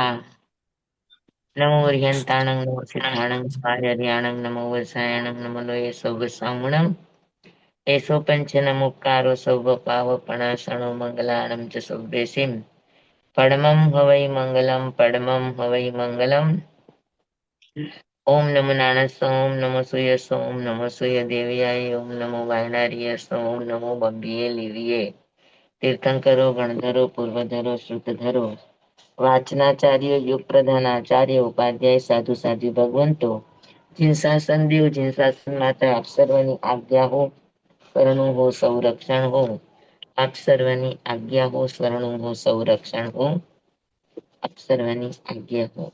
હા. નમો હરિયંતાણં નમો સિદ્ધાણં આર્યાણં નમો વસાયણં નમો લોય સૌ સામણં એસો પંચન મુક્કારો સૌ પાવપણાસણો મંગલાણં ચ સૌદેશીમ પડમં હવૈ મંગલમ પડમં હવૈ મંગલમ ઓમ નમો નારાયણ ઓમ નમો સૂર્ય ઓમ નમો સૂર્ય દેવ્યાય ઓમ નમો વાયનાર્ય ઓમ નમો બંબીએ લીવીએ તીર્થંકરો ગણધરો પૂર્વધરો શ્રુતધરો વાચનાચાર્ય યુગ પ્રધાન આચાર્ય ઉપાધ્યાય સાધુ સાધ્વી ભગવંતો જીન શાસન દેવ જીન શાસન માતા આપ સર્વની આજ્ઞા હો શરણું હો સંરક્ષણ હો આપ સર્વની આજ્ઞા હો શરણું હો સંરક્ષણ હો આપ સર્વની આજ્ઞા હો.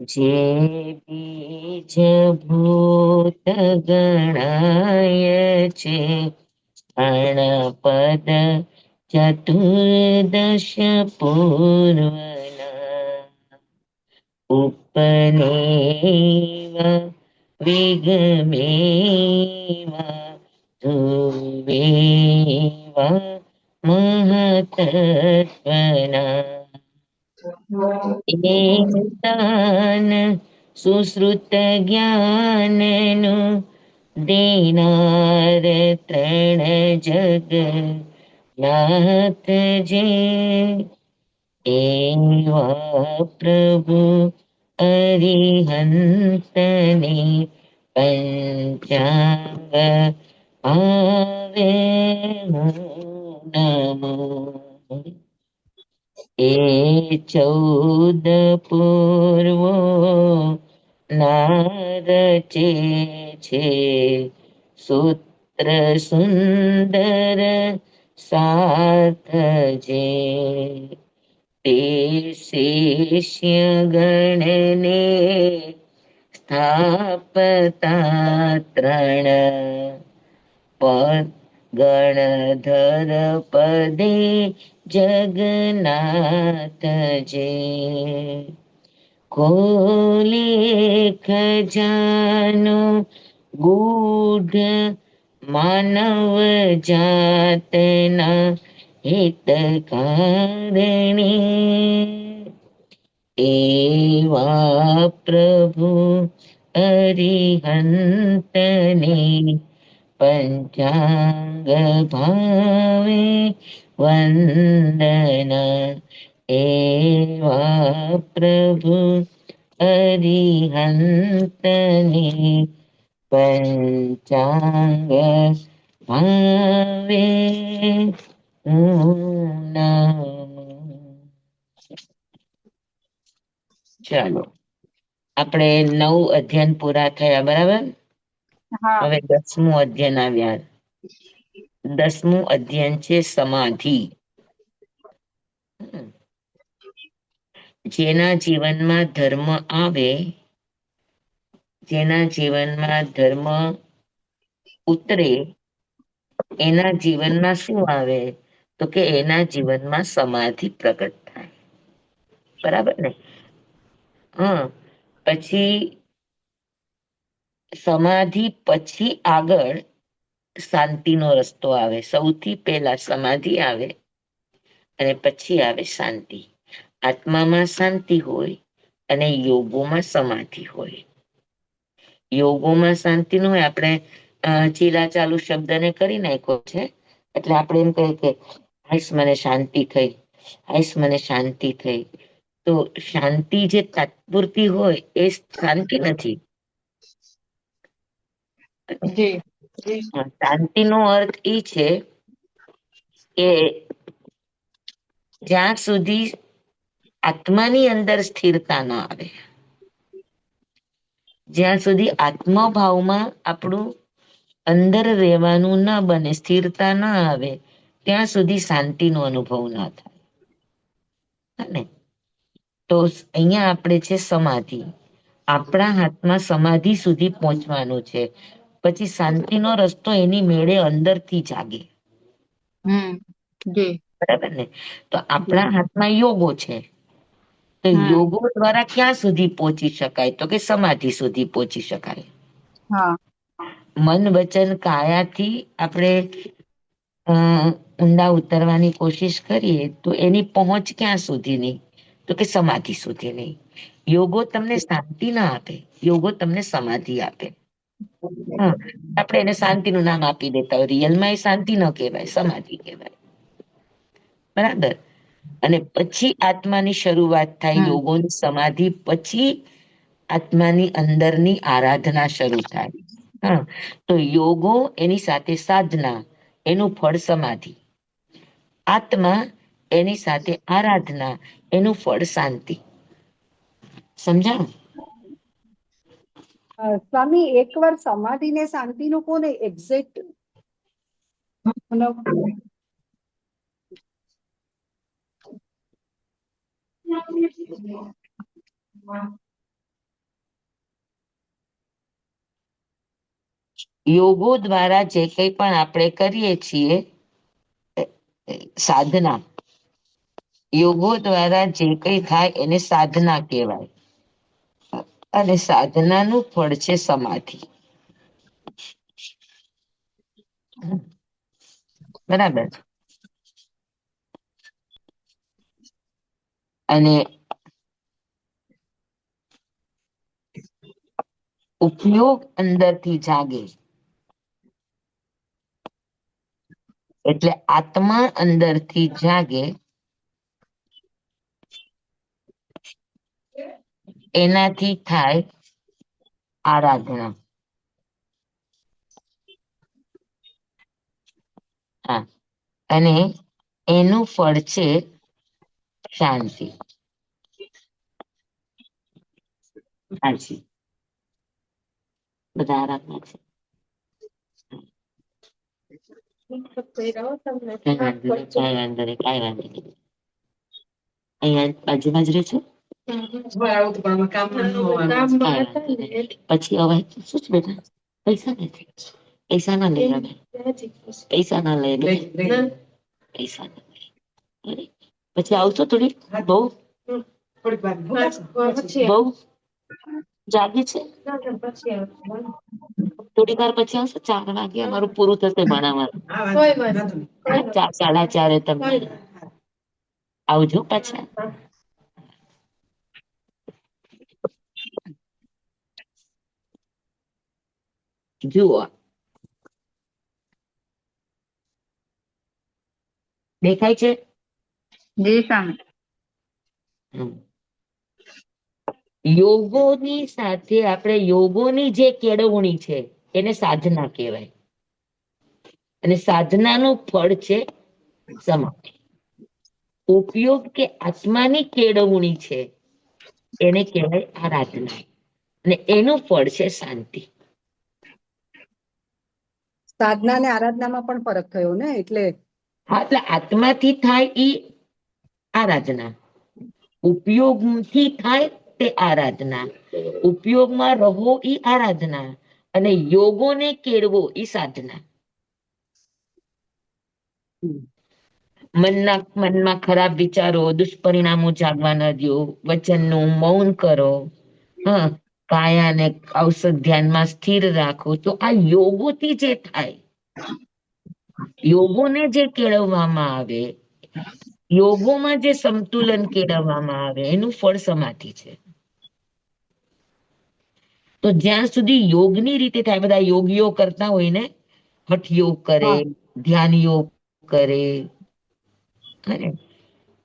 જે બીજ ભૂત ગણાય છે અણપદ ચતુર્દશ પૂર્વના ઉપનેવ વિગમેવા ધ્રુવેવા મહતત્વના એકતાન સુશ્રુત જ્ઞાનનું દેનાર ત્રણ જગ નાથ જે એવા પ્રભુ અરિહંતને પંચાંગ આવે નમો એ 14 પૂર્વો નારચે છે સૂત્ર સુંદર સાથ જે તે શિષ્ય ગણને સ્થાપતા ત્રણ પદ ગણધર પદે જગન્નાથજી ખોલે ખજાનો ગૂઢ માનવ જાતના હિત કારણે એવા પ્રભુ અરિહંતને પંચાંગ ભાવે વંદના એવા પ્રભુ અરિહંતને પંચાંગ ભાવે ચાલો આપણે 9 અધ્યયન પૂરા થયા બરાબર. હા. હવે 10મું અધ્યયન આવ્યા. 10મું અધ્યયન છે સમાધિ. જેના જીવનમાં ધર્મ આવે, જેના જીવનમાં ધર્મ ઉતરે એના જીવનમાં શું આવે તો કે એના જીવનમાં સમાધિ પ્રગટ થાય. બરાબર ને? હા. પછી સમાધિ પછી આગળ શાંતિનો રસ્તો આવે. સૌથી પહેલા સમાધિ આવે અને પછી આવે શાંતિ. આત્મામાં શાંતિ હોય અને યોગોમાં સમાધિ હોય. યોગોમાં શાંતિ ન હોય. આપણે ચીલા ચાલુ શબ્દને કરી નાખ્યો છે એટલે આપણે એમ કહીએ કે હાઈસ મને શાંતિ થઈ, હાઈસ મને શાંતિ થઈ. તો શાંતિ જે તાત્પુરતી હોય એ શાંતિ નથી. જી. શાંતિનો અર્થ એ છે કે જ્યાં સુધી આત્માની અંદર સ્થિરતા ન આવે, જ્યાં સુધી આત્મભાવમાં આપણું અંદર રહેવાનું ના બને, સ્થિરતા ના આવે, ત્યાં સુધી શાંતિનો અનુભવ ના થાય. ને તો અહીંયા આપણે છે સમાધિ. આપણા હાથમાં સમાધિ સુધી પહોંચવાનું છે. પછી શાંતિનો રસ્તો એની મેળે અંદરથી જાગે. જી. બરાબર ને? તો જી. આપણા હાથમાં યોગો છે. તો યોગો દ્વારા ક્યાં સુધી પહોંચી શકાય? તો કે સમાધિ સુધી પહોંચી શકાય. હા. મન વચન કાયાથી આપણે ઊંડા ઉતરવાની કોશિશ કરીએ તો એની પહોંચ ક્યાં સુધીની? તો કે સમાધિ સુધીની. યોગો તમને શાંતિ ના આપે, યોગો તમને સમાધિ આપે. હા, આપણે એને શાંતિનું નામ આપી દેતા હોય, રિયલમાં એ શાંતિ ન કહેવાય, સમાધિ કહેવાય. બરાબર. અને પછી આત્માની શરૂઆત થાય, યોગોની સમાધિ પછી આત્માની અંદરની આરાધના શરૂ થાય. હા, તો યોગો એની સાથે સાધના, એનું ફળ સમાધિ. આત્મા એની સાથે આરાધના, એનું ફળ શાંતિ. સમજાણું? સ્વામી, એકવાર સમાધિ ને શાંતિ નું કોને એક્ઝેક્ટ યોગો દ્વારા જે કંઈ પણ આપણે કરીએ છીએ સાધના, યોગો દ્વારા જે કંઈ થાય એને સાધના કહેવાય. અને સાધનાનું ફળ છે સમાધિ. બરાબર. અને ઉપયોગ અંદરથી જાગે, એટલે આત્મા અંદરથી જાગે, એનાથી થાય આરાધના. હા, અને એનું ફળ છે શાંતિ. શાંતિ. બધા આરાધના છે. કઈ વાંધો નહીં, કઈ વાંધો નહીં. અહીંયા બાજુમાં જ રહે છે. પછી હવે શું છે બેટા? પૈસા નથી, પૈસા ના લઈ આવે, પૈસા ના લઈ પૈસા ના લઈ. પછી આવશો થોડી બહુ બહુ જાગી છે, થોડી વાર પછી આવશો. 4 વાગે અમારું પૂરું થશે ભણાવવાનું. 4, 4:30 તમે આવજો પાછા. જુઓ, દેખાય છે? જી સ્વામી. યોગોની સાથે આપણે યોગોની જે કેળવણી છે એને સાધના કહેવાય. અને સાધનાનું ફળ છે સમાધિ. ઉપયોગ કે આત્માની કેળવણી છે એને કહેવાય આરાધના, અને એનું ફળ છે શાંતિ. સાધના અને આરાધનામાં પણ ફરક થયો ને, એટલે હા, એટલે આત્માથી થાય ઈ આરાધના, ઉપયોગથી થાય તે આરાધના, ઉપયોગમાં રહો ઈ આરાધના, અને યોગોને કેળવો ઈ સાધના. મનમાં ખરાબ વિચારો, દુષ્પરિણામો જાગવા ન દો, વચનનું મૌન કરો. હા, કાયાને ઔષધ ધ્યાનમાં સ્થિર રાખો. તો આ યોગોથી જે થાય, યોગોને જે કેળવવામાં આવે, યોગોમાં જે સંતુલન કેળવવામાં આવે, એનું ફળ સમાધિ છે. તો જ્યાં સુધી યોગની રીતે થાય, બધા યોગીઓ કરતા હોય ને, હઠ યોગ કરે, ધ્યાન યોગ કરે,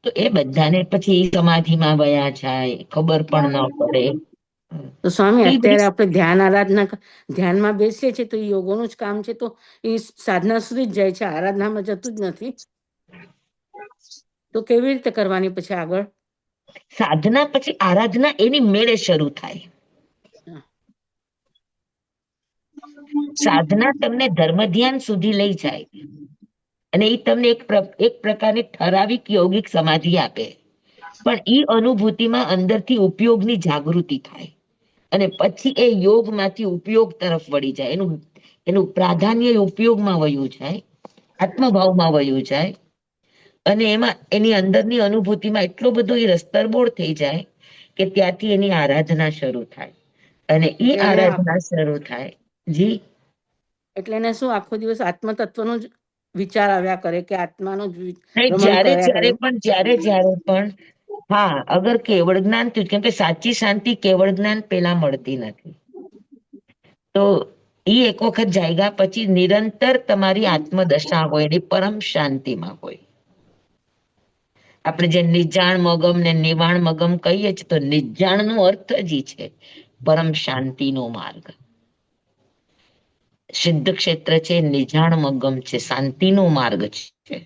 તો એ બધાને પછી સમાધિમાં વયા જાય, ખબર પણ ન પડે. તો સ્વામી, એ અત્યારે દ્રષ્ટિ આપણે ધ્યાન આરાધના ધ્યાનમાં બેસીએ છીએ તો એ યોગોનું જ કામ છે, તો એ સાધના સુધી જ જાય છે, આરાધનામાં જતું જ નથી. તો કેવી રીતે કરવાની પછી આગળ? સાધના પછી આરાધના એની મેળે શરૂ થાય. સાધના તમને ધર્મ ધ્યાન સુધી લઈ જાય, અને એ તમને એક પ્રકારની ઠરાવિક યોગિક સમાધિ આપે. પણ એ અનુભૂતિમાં અંદરથી ઉપયોગની જાગૃતિ થાય, અને પછી એ યોગમાંથી ઉપયોગ તરફ વળી જાય. એનું પ્રાધાન્ય ઉપયોગમાં વયું જાય, આત્મભાવમાં વયું જાય, અને એમાં એની અંદરની અનુભૂતિમાં એટલો બધો એ રસ્તરબોળ થઈ જાય કે ત્યાંથી એની આરાધના શરૂ થાય. અને એ આરાધના શરૂ થાય. જી એટલે એને શું આખો દિવસ આત્મતત્વનો જ વિચાર આવ્યા કરે કે આત્માનો જ નહીં, રમણ કર્યા કરે. જ્યારે પણ હા, અગર કેવળ જ્ઞાન થયું, કેમ કે સાચી શાંતિ કેવળ જ્ઞાન પેલા મળતી નથી. તો ઈ એક વખત જાગ્યા પછી નિરંતર તમારી આત્મદશા હોય, એની પરમ શાંતિમાં હોય. આપણે જે નિજાણ મગમ ને નિવાણ મગમ કહીએ છીએ, તો નિજાણ નો અર્થ જ ઈ છે પરમ શાંતિનો માર્ગ. સિદ્ધ ક્ષેત્ર છે, નિજાણ મગમ છે, શાંતિનો માર્ગ છે.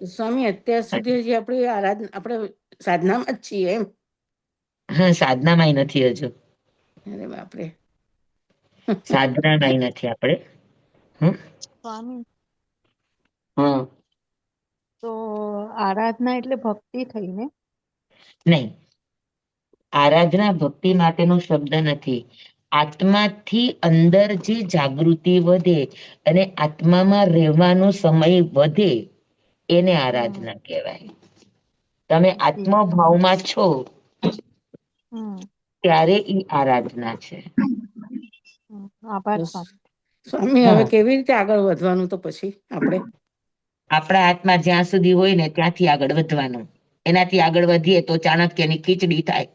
સ્વામી અત્યાર સુધી હજી આપણે આરાધના આપણે સાધનામાં જ છીએ એમ? હા, સાધનામાંય નથી હજુ. અરે બાપરે. સાધનામાંય નથી આપણે. હમ. સ્વામી, હા. તો આરાધના એટલે ભક્તિ થઈ ને? નહીં, આરાધના ભક્તિ માટેનો શબ્દ નથી. આત્માથી અંદર જે જાગૃતિ વધે અને આત્મામાં રહેવાનો સમય વધે, એને હમ આરાધના કહેવાય. તમે જી. આત્મભાવમાં છો હમ ત્યારે ઈ આરાધના છે. આભાર તો સ્વામી. સ્વામી હવે હા, કેવી રીતે આગળ વધવાનું તો પછી આપણે? આપણા હાથમાં જ્યાં સુધી હોય ને ત્યાંથી આગળ વધવાનું. એનાથી આગળ વધીએ તો ચાણક્યની ખીચડી થાય.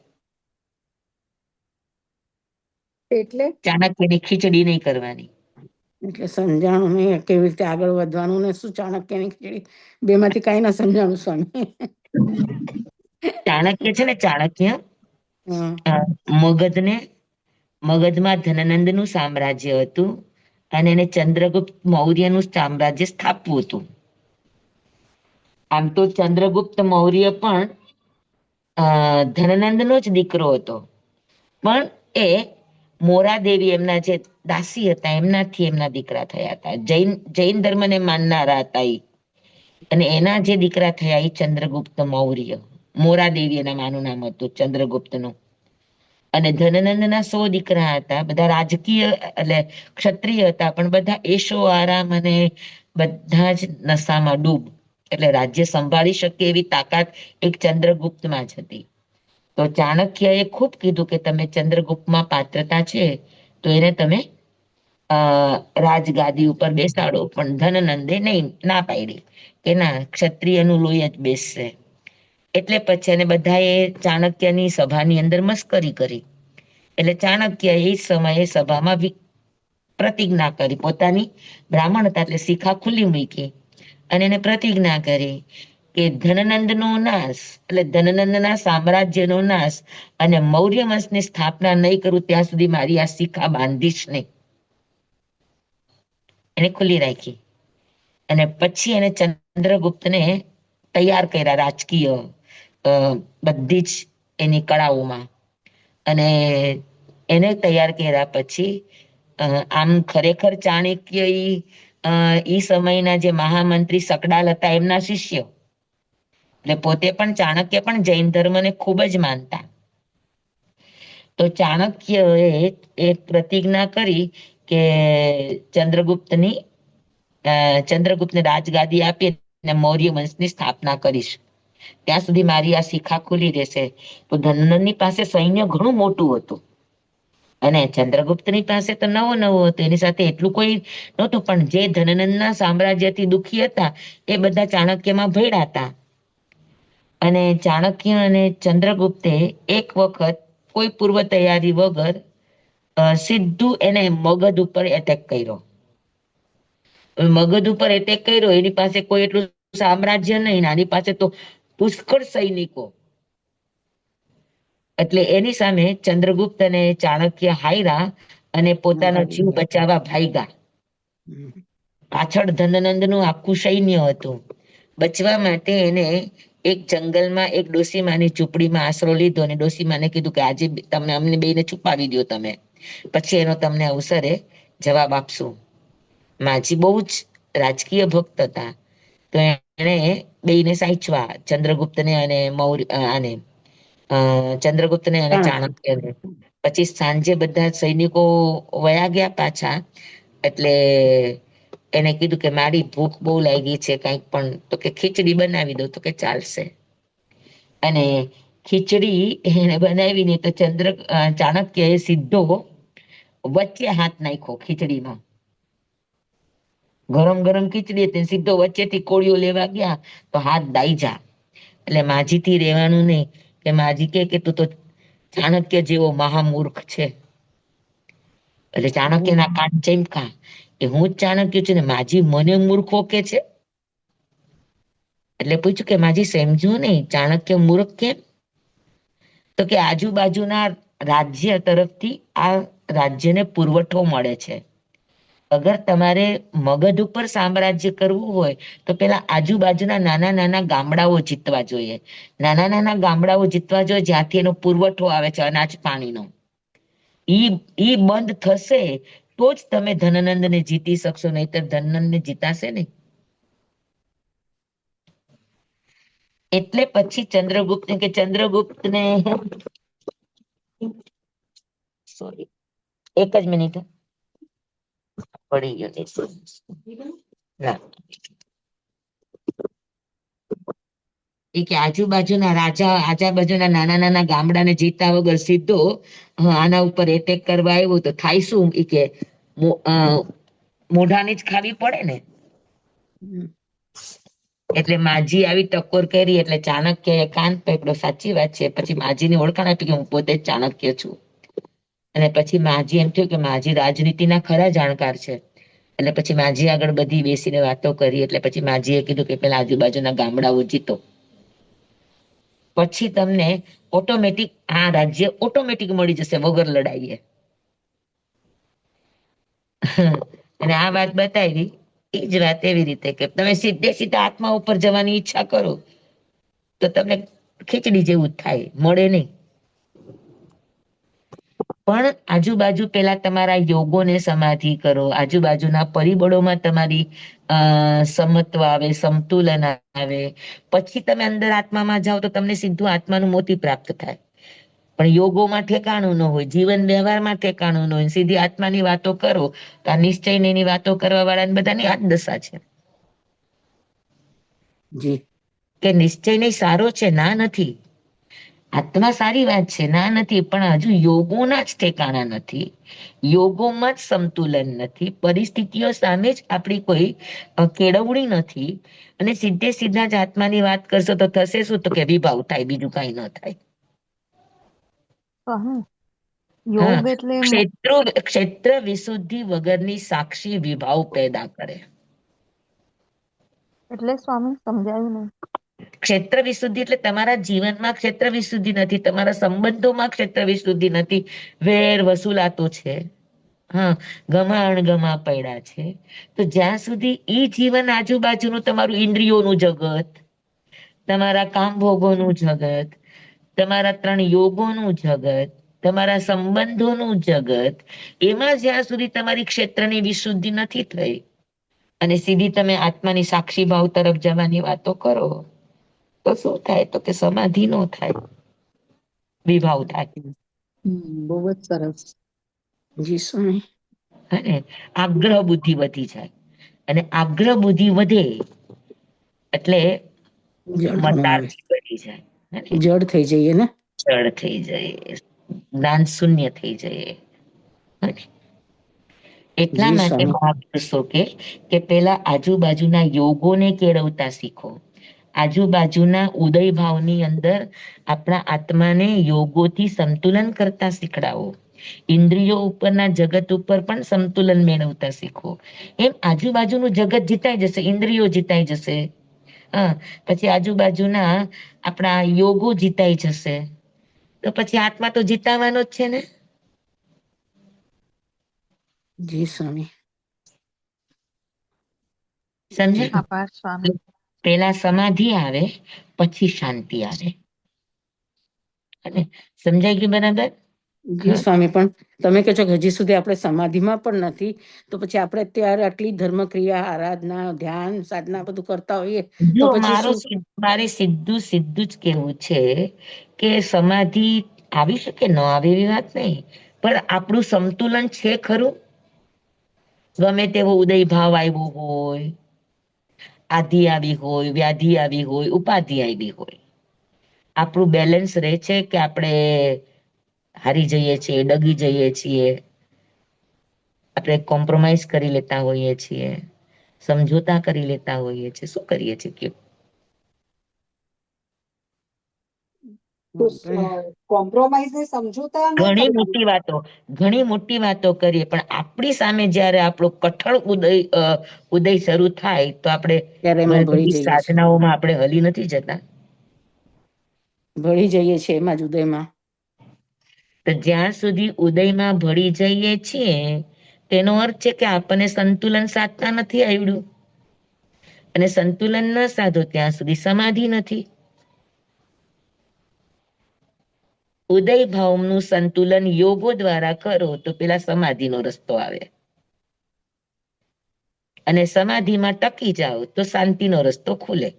એટલે ચાણક્યની ખીચડી નહીં કરવાની. એટલે સમજાણું નહીં કેવી રીતે આગળ વધવાનું ને શું ચાણક્યની ખીચડી, બેમાંથી કાંઈ ના સમજાણું સ્વામી. ચાણક્ય છે ને, ચાણક્ય હમ. અ, મગધને મગધમાં ધનનંદનું સામ્રાજ્ય હતું અને એને ચંદ્રગુપ્ત મૌર્યનું સામ્રાજ્ય સ્થાપવું હતું. આમ તો ચંદ્રગુપ્ત મૌર્ય પણ ધનનંદનો જ દીકરો હતો, પણ એ મોરાદેવી એમના જે દાસી હતા એમનાથી એમના દીકરા થયા હતા. જૈન ધર્મને માનનારા હતા ઈ. અને એના જે દીકરા થયા એ ચંદ્રગુપ્ત મૌર્ય. મોરાદેવી એના માનું નામ હતું ચંદ્રગુપ્તનું. અને ધનનંદના 100 દીકરા હતા, બધા રાજકીય એટલે ક્ષત્રિય હતા, પણ બધા એશો આરામ અને બધા જ નશામાં ડૂબ. એટલે રાજ્ય સંભાળી શકે એવી તાકાત એક ચંદ્રગુપ્તમાં જ હતી. તો ચાણક્યએ ખૂબ કીધું કે તમે ચંદ્રગુપ્તમાં પાત્રતા છે તો એને તમે રાજગાદી ઉપર બેસાડો, પણ ધનનંદે નહીં, ના પાડી કે ના, ક્ષત્રિયનું લોહી જ બેસશે. એટલે પછી એને બધાએ ચાણક્યની સભાની અંદર મસ્કરી કરી. એટલે ચાણક્ય એ સમયે સભામાં પ્રતિજ્ઞા કરી, પોતાની બ્રાહ્મણ હતા એટલે શિખા ખુલ્લી મૂકી અને એને પ્રતિજ્ઞા કરી કે ધનનંદનો નાશ એટલે ધનનંદના સામ્રાજ્યનો નાશ અને મૌર્ય વંશની સ્થાપના નહીં કરું ત્યાં સુધી મારી આ શિખા બાંધીશ નહીં. એને ખુલ્લી રાખી અને પછી એને ચંદ્રગુપ્તને તૈયાર કર્યા રાજકીય બધી જ એની કળાઓમાં. અને એને તૈયાર કર્યા પછી આમ ખરેખર ચાણક્ય ઈ સમયના જે મહામંત્રી શકડાલ હતા એમના શિષ્ય, એટલે પોતે પણ ચાણક્ય પણ જૈન ધર્મને ખૂબ જ માનતા. તો ચાણક્ય એક પ્રતિજ્ઞા કરી કે ચંદ્રગુપ્તની ચંદ્રગુપ્તને રાજગાદી આપી અને મૌર્ય વંશની સ્થાપના કરીશ, ત્યાં સુધી મારી આ શિખા ખુલી રહેશે. તો ધનનંદની પાસે સૈન્ય ઘણું મોટું હતું અને ચંદ્રગુપ્તની પાસે તો નવો હતો, એની સાથે એટલું કોઈ નહોતું, પણ જે ધનનંદના સામ્રાજ્યથી દુખી હતા એ બધા ચાણક્યમાં ભળ્યા હતા. અને ચાણક્ય અને ચંદ્રગુપ્તે એક વખત કોઈ પૂર્વ તૈયારી વગર સીધું એને મગધ ઉપર એટેક કર્યો. મગધ ઉપર એટેક કર્યો, એની પાસે કોઈ એટલું સામ્રાજ્ય નહીં, આની પાસે તો પુષ્કળ સૈનિકો. એટલે એની સામે ચંદ્રગુપ્ત અને ચાણક્ય હાર્યા અને પોતાનો ભાગી જીવ ગયા. બચાવવા ભાગ્યા. હમ. પાછળ ધનનંદનું આખું સૈન્ય હતું. બચવા માટે એને એક જંગલમાં એક ડોસીમાની ઝૂંપડીમાં આશરો લીધો અને ડોસીમાને કીધું કે આજે તમે અમને બેને છુપાવી દો, તમે પછી એનો તમને અવસરે જવાબ આપશું. માજી બહુ જ રાજકીય ભક્ત હતા, તો એને બેને સાચવા, ચંદ્રગુપ્તને અને આને ચંદ્રગુપ્તને અને ચાણક્ય. ચાણક્યને. પછી સાંજે બધા સૈનિકો વયા ગયા પાછા, એટલે એને કીધું કે મારી ભૂખ બહુ લાગી છે, કંઈક પણ, તો કે ખીચડી બનાવી દો, તો કે ચાલશે. અને ખીચડી એને બનાવીને તો ચાણક્ય એ સીધો વચ્ચે હાથ નાખ્યો ખીચડીમાં ગરમ ગરમ ખીચડી હતી, સીધો વચ્ચેથી કોળિયો લેવા ગયા તો હાથ દાઈ જા. એટલે માજીથી રહેવાનું નહીં, કે માજી કે તું તો ચાણક્ય જેવો મહામૂર્ખ છે. એટલે ચાણક્યના કાન ચમકા, કે હું જ ચાણક્ય છું ને માજી મને મૂર્ખો કે છે. એટલે પૂછ્યું કે માજી સમજ્યું નહીં, ચાણક્ય મૂર્ખ કેમ? તો કે આજુબાજુના રાજ્ય તરફથી આ રાજ્યને પુરવઠો મળે છે. અગર તમારે મગધ ઉપર સામ્રાજ્ય કરવું હોય તો પેલા આજુબાજુના નાના નાના ગામડાઓ જીતવા જોઈએ. નાના નાના ગામડાઓ જીતવા જોઈએ જ્યાંથી એનો પુરવઠો આવે છે અનાજ પાણીનો. ઈ બંધ થશે તો જ તમે ધનનંદને જીતી શકશો, નહીતર ધનનંદને જીતાશે નહીં. એટલે પછી ચંદ્રગુપ્ત કે ચંદ્રગુપ્તને સોરી એક જ મિનિટ પડી ગયો ના એ કે આજુબાજુના રાજા આજુબાજુના નાના નાના ગામડાને જીતા વગર સીધો આના ઉપર એટેક કરવા આવ્યો તો થાય શું? એ કે મોઢાની જ ખાવી પડે ને. એટલે માજી આવી ટકોર કરી એટલે ચાણક્યએ કાન પકડ્યો, સાચી વાત છે. પછી માજીને ઓળખાણ આપી કે હું પોતે જ ચાણક્ય છું. અને પછી માજી એમ થયું કે માજી રાજનીતિના ખરા જાણકાર છે. એટલે પછી માજી આગળ બધી બેસીને વાતો કરી. એટલે પછી માજીએ કીધું કે પેલા આજુબાજુના ગામડાઓ જીતો, પછી તમને ઓટોમેટિક આ રાજ્ય ઓટોમેટિક મળી જશે વગર લડાઈએ. અને આ વાત બતાવી. એ જ વાત એવી રીતે કે તમે સીધે સીધા આત્મા ઉપર જવાની ઈચ્છા કરો તો તમને ખીચડી જેવું જ થાય, મળે નહીં. પણ આજુબાજુ પેલા તમારા યોગોને સમાધિ કરો, આજુબાજુના પરિબળોમાં તમારી સમત્વ આવે, સમતુલન આવે, પછી તમે અંદર આત્મામાં જાઓ તો તમને સીધું આત્માનું મોતી પ્રાપ્ત થાય. પણ યોગોમાં ઠેકાણું ન હોય, જીવન વ્યવહારમાં ઠેકાણું ન હોય, સીધી આત્માની વાતો કરો તો આ નિશ્ચયની વાતો કરવા વાળાને બધાની આ જ દશા છે. જી કે નિશ્ચય નહીં સારો છે, ના નથી. આત્મા સારી વાત છે, ના નથી. પણ હજુ યોગોના જ ઠેકાણા નથી, યોગોમાં જ સંતુલન નથી, પરિસ્થિતિઓ સામે જ આપણી કોઈ કેળવણી નથી. અને સીધે સીધા જ આત્માની વાત કરશો તો થશે શું? તો કે વિભાવ થાય, બીજું કઈ ન થાય. સ્વામી હા, યોગ એટલે ક્ષેત્ર વિશુદ્ધિ વગરની સાક્ષી વિભાવ પેદા કરે. એટલે સ્વામી સમજાયું નહીં. ક્ષેત્ર વિશુદ્ધિ એટલે તમારા જીવનમાં ક્ષેત્ર વિશુદ્ધિ નથી, તમારા સંબંધોમાં ક્ષેત્ર વિશુદ્ધિ નથી, વેર વસૂલાતો છે, હા, ગમા અણગમા પડ્યા છે. તો જ્યાં સુધી ઈ જીવન આજુબાજુનું તમારું ઇન્દ્રિયોનું જગત, તમારા કામ ભોગોનું જગત, તમારા 3 યોગોનું જગત, તમારા સંબંધોનું જગત, એમાં જ્યાં સુધી તમારી ક્ષેત્રની વિશુદ્ધિ નથી થઈ અને સીધી તમે આત્માની સાક્ષી ભાવ તરફ જવાની વાતો કરો તો શું થાય? તો કે સમાધિ નો થાય, વિભાવ થાય. બહુ જ સરસ. જી સ્વામી. હે, આગ્રહ બુદ્ધિ વધી જાય. અને આગ્રહ બુદ્ધિ વધે એટલે જડપણું આવે, મતાર્થી બની જાય, જડ થઈ જઈએ ને. જડ થઈ જાય, જ્ઞાન શૂન્ય થઈ જાય. એટલા જી માટે સ્વામી. મહાપુરુષો કે પેલા આજુબાજુના યોગોને કેળવતા શીખો. આજુબાજુના ઉદય ભાવની અંદર આપણા આત્માને યોગોથી સંતુલન કરતા શીખડાવો. ઇન્દ્રિયો ઉપરના જગત ઉપર પણ સંતુલન મેળવતા શીખો. એમ આજુબાજુનું જગત જીતાઈ જશે, ઇન્દ્રિયો જીતાઈ જશે. હા, પછી આજુબાજુના આપણા યોગો જીતાઈ જશે, તો પછી આત્મા તો જીતાવાનો જ છે ને. જી સ્વામી. સમજે? જી આભાર સ્વામી. પેલા સમાધિ આવે, પછી શાંતિ આવે. અને સમજાઈ ગયું બરાબર? જી સ્વામી. પણ તમે કહો છો કે હજી સુધી આપણે સમાધિમાં પણ નથી, તો પછી આપણે અત્યારે આટલી ધર્મક્રિયા, આરાધના, ધ્યાન, સાધના બધું કરતા હોઈએ તો જો પછી શું? મારે સીધું સીધું જ કેવું છે કે સમાધિ આવી શકે, ન આવે એવી વાત નહીં, પણ આપણું સંતુલન છે ખરું? ગમે તેવો ઉદય ભાવ આવ્યો હોય, આધિ આવી હોય, વ્યાધિ આવી હોય, ઉપાધિ આવી હોય, આપણું બેલેન્સ રહે છે કે આપણે હારી જઈએ છીએ, ડગી જઈએ છીએ, આપણે કોમ્પ્રોમાઇઝ કરી લેતા હોઈએ છીએ. સમજોતા કરી લેતા હોઈએ છીએ. શું કરીએ છીએ કયો? કોમ્પ્રોમાઇઝ ને સમજોતા ન કરવું. ઘણી મોટી વાતો કરીએ, પણ આપણી સામે જયારે આપણો કઠણ ઉદય શરૂ થાય તો આપણે ત્યારે એમાં ભળી બધી જઈએ છીએ, સાધનાઓમાં આપણે હલી નથી જતા. ભળી જઈએ છીએ એમાં જ ઉદયમાં. તો જ્યાં સુધી ઉદયમાં ભળી જઈએ છીએ તેનો અર્થ છે કે આપણને સંતુલન સાધતા નથી આવડ્યું, અને સંતુલન ન સાધો ત્યાં સુધી સમાધિ નથી. ઉદય ભાવનું સંતુલન યોગો દ્વારા કરો તો પેલા સમાધિનો રસ્તો આવે, અને સમાધિમાં ટકી જાઓ તો શાંતિનો રસ્તો ખુલે.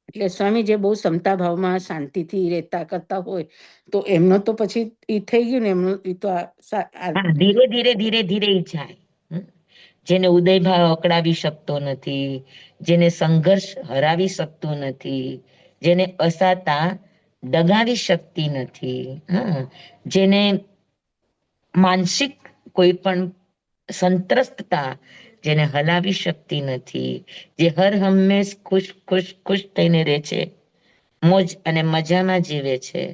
એટલે સ્વામી જે બહુ ક્ષમતા ભાવમાં શાંતિથી રહેતા કરતા હોય તો એમનો તો પછી ઈ થઈ ગયું ને, એમનું ઈ તો હા, ધીરે ધીરે ધીરે ધીરે ઈ જાય. જેને ઉદય ભાવ અકળાવી શકતો નથી, જેને સંઘર્ષ હરાવી શકતો નથી, જેને અસાતા દગાવી શકતી નથી, જેને માનસિક કોઈ પણ સંત્રસ્તતા જેને હલાવી શકતી નથી, જે હર હંમેશ ખુશ ખુશ ખુશ થઈને રહે છે, મોજ અને મજામાં જીવે છે,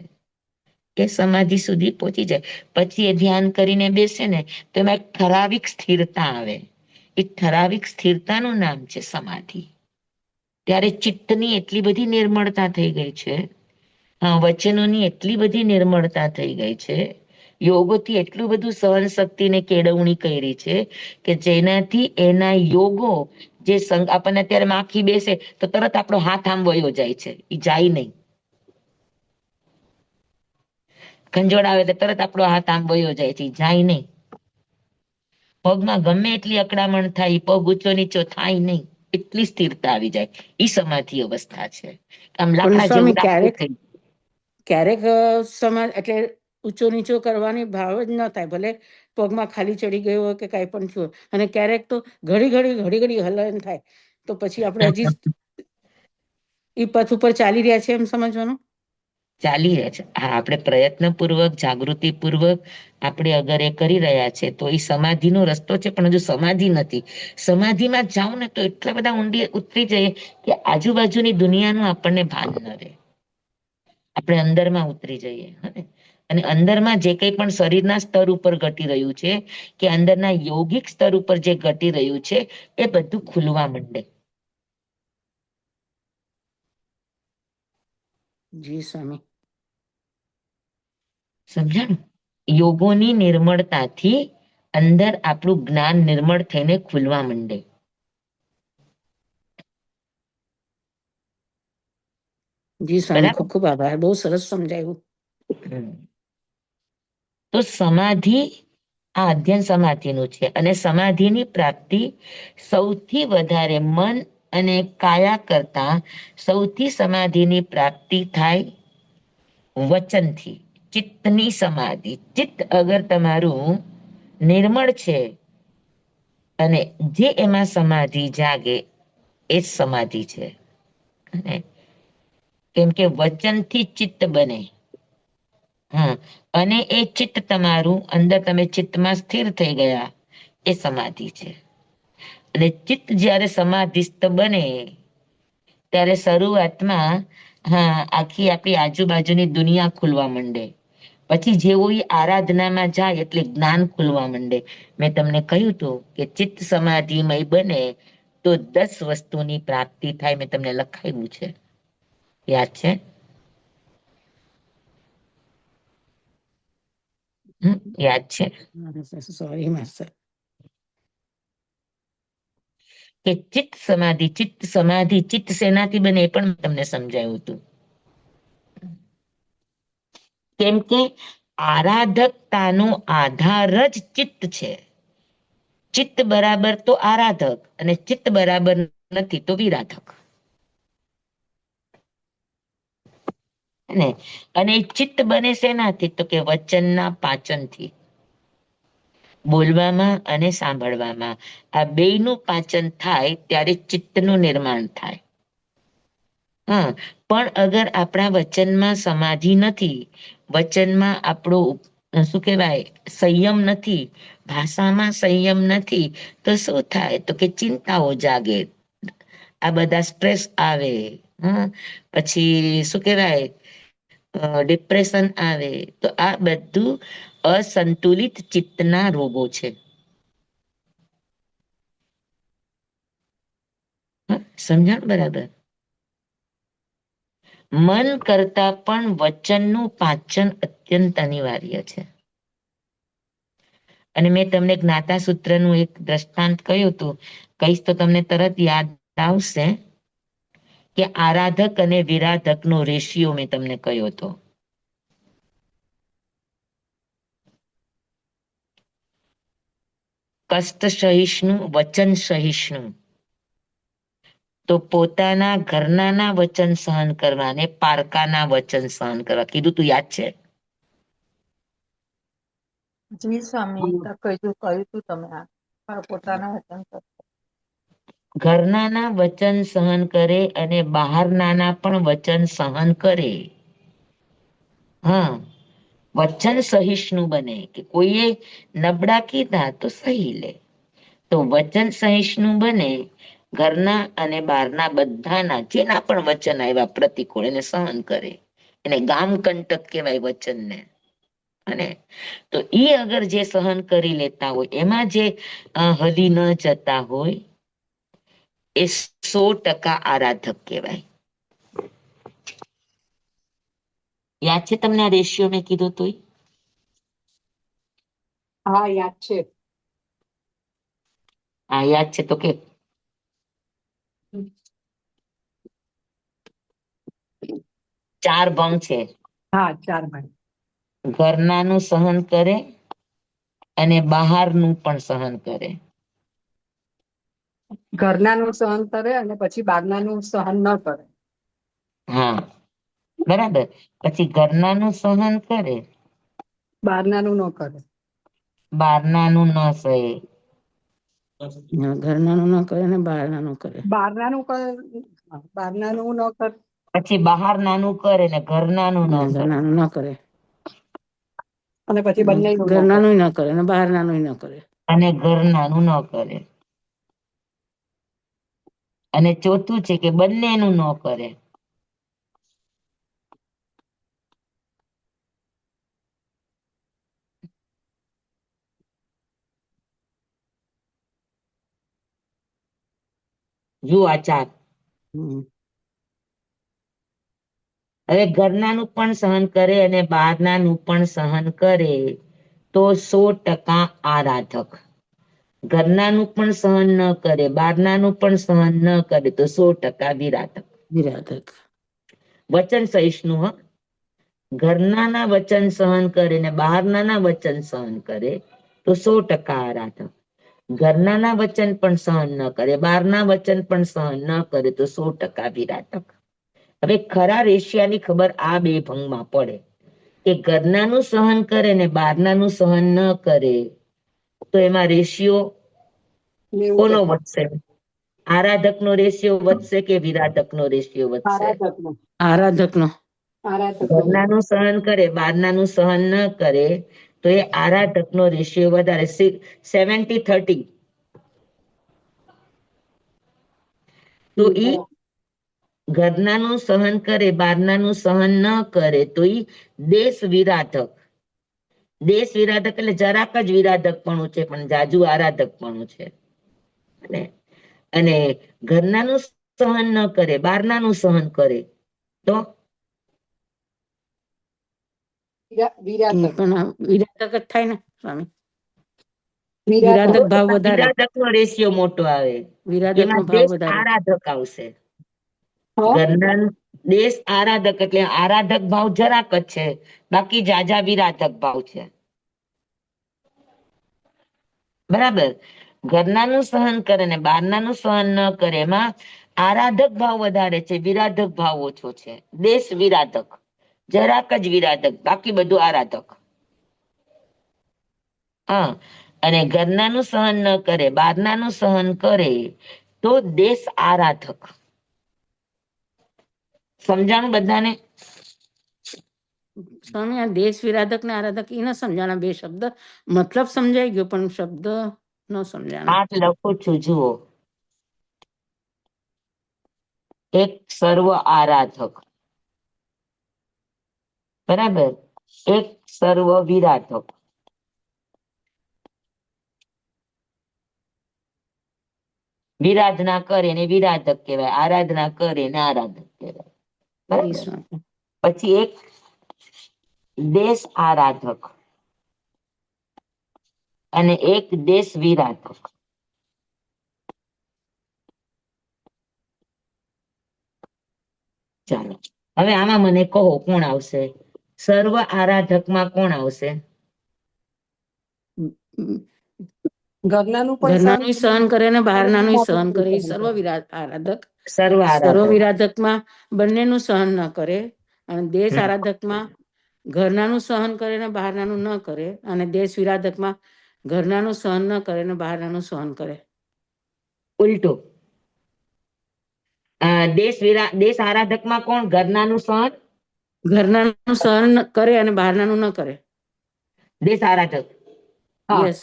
એ સમાધિ સુધી પહોંચી જાય. પછી એ ધ્યાન કરીને બેસે ને તો એમાં એક ઠરાવિક સ્થિરતા આવે. એ ઠરાવિક સ્થિરતાનું નામ છે સમાધિ. ત્યારે ચિત્તની એટલી બધી નિર્મળતા થઈ ગઈ છે, વચનોની એટલી બધી નિર્મળતા થઈ ગઈ છે, યોગોથી એટલું બધું સહન શક્તિને કેળવણી કરી છે કે જેનાથી એના યોગો જે આપણને અત્યારે માખી બેસે તો તરત આપણો હાથ આમ વયો જાય છે, એ જાય નહીં. ખંજોળ આવે તો તરત આપણો હાથ આમ વયો જાય છે, જાય નહીં. પગમાં ગમે એટલી અકળામણ થાય, પગ ઊંચો નીચો થાય નહીં, એટલી સ્થિરતા આવી જાય. ઈ સમાધિ અવસ્થા છે. આમ પણ લાકડા જેવું સ્વામી રાખવું ક્યારેક થઈ. ક્યારેક સમાજ એટલે ઊંચો નીચો કરવાની ભાવ જ ન થાય, ભલે પગમાં ખાલી ચડી ગયો હોય કે કાંઈ પણ થયું, અને ક્યારેક તો ઘડી ઘડી હલન થાય, તો પછી આપણે હજી ઈ પથ ઉપર ચાલી રહ્યા છે એમ સમજવાનું. ચાલી રહ્યા છે. હા, આપણે પ્રયત્નપૂર્વક જાગૃતિપૂર્વક આપણે અગર એ કરી રહ્યા છે તો એ સમાધિનો રસ્તો છે, પણ હજુ સમાધિ નથી. સમાધિમાં જાઓ ને તો એટલા બધા ઊંડી ઉતરી જઈએ કે આજુબાજુની દુનિયાનું આપણને ભાન ન રહે. આપણે અંદરમાં ઉતરી જઈએ, અને અંદરમાં જે કંઈ પણ શરીરના સ્તર ઉપર ઘટી રહ્યું છે કે અંદરના યોગિક સ્તર ઉપર જે ઘટી રહ્યું છે એ બધું ખુલવા માંડે. જી સ્વામી. સમજાણું? યોગોની નિર્મળતાથી અંદર આપણું જ્ઞાન નિર્મળ થઈને ખુલવા માંડે. જી સ્વામી, બરાબર. ખૂબ ખૂબ આભાર, બહુ સરસ સમજાયું. તો સમાધિ આ અધ્યયન સમાધિનું છે, અને સમાધિની પ્રાપ્તિ સૌથી વધારે મન અને કાયા કરતા સૌથી સમાધિની પ્રાપ્તિ થાય વચનથી. ચિત્તની સમાધિ. ચિત્ત અગર તમારું નિર્મળ છે અને જે એમાં સમાધિ જાગે એ જ સમાધિ છે. કેમ કે વચનથી ચિત્ત બને. અને એ ચિત્ત તમારું અંદર તમે ચિત્તમાં સ્થિર થઈ ગયા, એ સમાધિ છે. અને ચિત્ત જ્યારે સમાધિસ્થ બને ત્યારે શરૂઆતમાં આખી આપણી આજુબાજુની દુનિયા ખુલવા માંડે. પછી જેવું એ આરાધનામાં જાય એટલે જ્ઞાન ખુલવા માંડે. મેં તમને કહ્યું હતું કે ચિત્ત સમાધિમય બને તો 10 વસ્તુની પ્રાપ્તિ થાય. મેં તમને લખાયું છે, યાદ છે? યાદ છે સોરી માસ્ટર. કે ચિત્ત સમાધિ ચિત્ત શેનાથી બને એ પણ તમને સમજાયું હતું. કેમ કે આરાધકતાનો આધાર જ ચિત્ત છે. ચિત્ત બરાબર તો આરાધક, અને ચિત્ત બરાબર નથી તો વિરાધક. અને ચિત્ત બને શેનાથી? તો કે વચનના પાચનથી. બોલવામાં અને સાંભળવામાં આ બેયનું પાચન થાય ત્યારે ચિત્તનું નિર્માણ થાય. પણ અગર આપણા વચનમાં સમાધિ નથી, વચનમાં આપણો શું કહેવાય, સંયમ નથી, ભાષામાં સંયમ નથી, તો શું થાય? તો કે ચિંતાઓ જાગે, આ બધા સ્ટ્રેસ આવે, પછી શું કહેવાય, ડિપ્રેશન આવે. તો આ બધું અસંતુલિત ચિત્તના રોગો છે. સમજણ બરાબર? મન કરતા પણ વચનનું પાચન અત્યંત અનિવાર્ય છે. અને મેં તમને જ્ઞાતા સૂત્રનું એક દ્રષ્ટાંત કહ્યું હતું, કહીશ તો તમને તરત યાદ આવશે કે આરાધક અને વિરાધકનો રેશિયો મેં તમને કહ્યો હતો. કષ્ટ સહિષ્ણુ, વચન સહિષ્ણુ. તો પોતાના ઘરનાના વચન સહન કરવા અને પારકાના વચન સહન કરવા કીધું તું, યાદ છે? જી સ્વામી, કહ્યું તું તમે આ મારા પોતાના વચન પર. ઘરનાના વચન સહન કરે અને બહારનાના પણ વચન સહન કરે. હા, વચન સહિષ્ણુ બને, કે કોઈએ નબળા કીધા તો સહી લે. તો વચન સહિષ્ણુ બને, ઘરના અને બહારના બધાના જેના પણ વચન આવ્યા પ્રતિકૂળ એને સહન કરે. એને ગામ કંટક કહેવાય વચનને. અને તો ઈ અગર જે સહન કરી લેતા હોય, એમાં જે હલી ન જતા હોય, એ 100% આરાધક કહેવાય. યાદ છે તમને આ રેશિયો મેં કીધો તોય? હા, યાદ છે. હા, યાદ છે તો કે 4 ભંગ છે. હા, 4 ભાઈ. ઘરનાનું સહન કરે અને બહારનું પણ સહન કરે. ઘરનાનું સહન કરે અને પછી બહારનાનું સહન ન કરે. હા, બરાબર. પછી ઘરનાનું સહન કરે, બહારનાનું ન કરે. બહારનાનું ન સહે. ઘરનાનું ન કરે ને બહારનાનું કરે. બહારનાનું બહારનાનું ન કરે. પછી બહાર નાનું કરે ને ઘરનાનું ન ને કરે. ઘરનાનું ન કરે. અને પછી બંનેનું ન કરે. ઘરનાનું ન કરે ને બહારનાનું ન કરે. અને ઘરનાનું ન કરે. અને ચોથું છે કે બંનેનું ન કરે. જુઓ આ 4. હમ. હવે ઘરનાનું પણ સહન કરે અને બહારનાનું પણ સહન કરે તો 100% આરાધક. ઘરનાનું પણ સહન ન કરે, બહારનાનું પણ સહન ન કરે તો 100% વિરાધક. વિરાધક. વચન સહિષ્ણુ. ઘરનાના વચન સહન કરે ને બહારનાના વચન સહન કરે તો 100% આરાધક. ઘરનાના વચન પણ સહન ન કરે, બહારના વચન પણ સહન ન કરે તો 100% વિરાધક. હવે ખરા રેશિયાની ખબર આ 2 ભંગમાં પડે, કે ઘરનાનું સહન કરે ને બહારનાનું સહન ન કરે તો એમાં રેશિયો કોનો 90%. વધશે? આરાધકનો રેશિયો વધશે કે વિરાધકનો રેશિયો વધશે? આરાધકનો. આરાધકનો. આરાધકનો. ઘરનાનું સહન કરે, બહારનાનું સહન ન કરે તો એ આરાધકનો રેશિયો વધારે, 70-30. તો ઈ ઘરનાનું સહન કરે, બહારનાનું સહન ન કરે તો ઈ દેશ વિરાધક. દેશ વિરાધક એટલે જરાક જ વિરાધકપણું છે પણ જાજુ આરાધકપણું છે. અને ઘરનાનું સહન ન કરે, બહારનાનું સહન કરે તો એ વિરાધક. પણ વિરાધક જ થાય ને સ્વામી. વિરાધક. વિરાધક ભાવ વધારે. વિરાધકનો રેશિયો મોટો આવે. વિરાધકનો એમાં ભાવ દેશ વધારે. આરાધક આવશે. હા. ઘરનાનું દેશ આરાધક એટલે આરાધક ભાવ જરાક જ છે, બાકી જાજા વિરાધક ભાવ છે. બરાબર. ઘરનાનું સહન કરે ને બહારનાનું સહન ન કરે એમાં આરાધક ભાવ વધારે છે, વિરાધક ભાવ ઓછો છે. દેશ વિરાધક, જરાક જ વિરાધક, બાકી બધું આરાધક. હા, અને ઘરનાનું સહન ન કરે, બહારનાનું સહન કરે તો દેશ આરાધક. સમજાણું બધાને? સ્વામી આ દેશ વિરાધક ને આરાધક એ ન સમજાણા બે શબ્દ, મતલબ સમજાઈ ગયો પણ શબ્દ ન સમજાણા. આ લખું છું જુઓ, એક સર્વ આરાધક, બરાબર, એક સર્વ વિરાધક. વિરાધના કરે ને વિરાધક કહેવાય, આરાધના કરે ને આરાધક કહેવાય, જી બરાબર. સ્વામી. પછી એક દેશ આરાધક અને એક દેશ વિરાધક. ચાલો હવે આમાં મને કહો કોણ આવશે? સર્વ આરાધકમાં કોણ આવશે? ઘરનાનું પણ ઘરનાનું સહન કરે ને બહારનાનું સહન કરે એ સર્વ આરાધક. સર્વ સર્વ આરાધક. વિરાધકમાં બંનેનું સહન ન કરે, અને દેશ આરાધકમાં ઘરનાનું સહન કરે ને બહારનાનું ન કરે, અને દેશ વિરાધકમાં ઘરનાનું સહન ન કરે ને બહારનાનું સહન કરે. ઉલટું. દેશ આરાધકમાં કોણ ઘરનાનું સહન? ઘરનાનું સહન કરે અને બહારનાનું ન કરે. દેશ આરાધક. હા. યસ.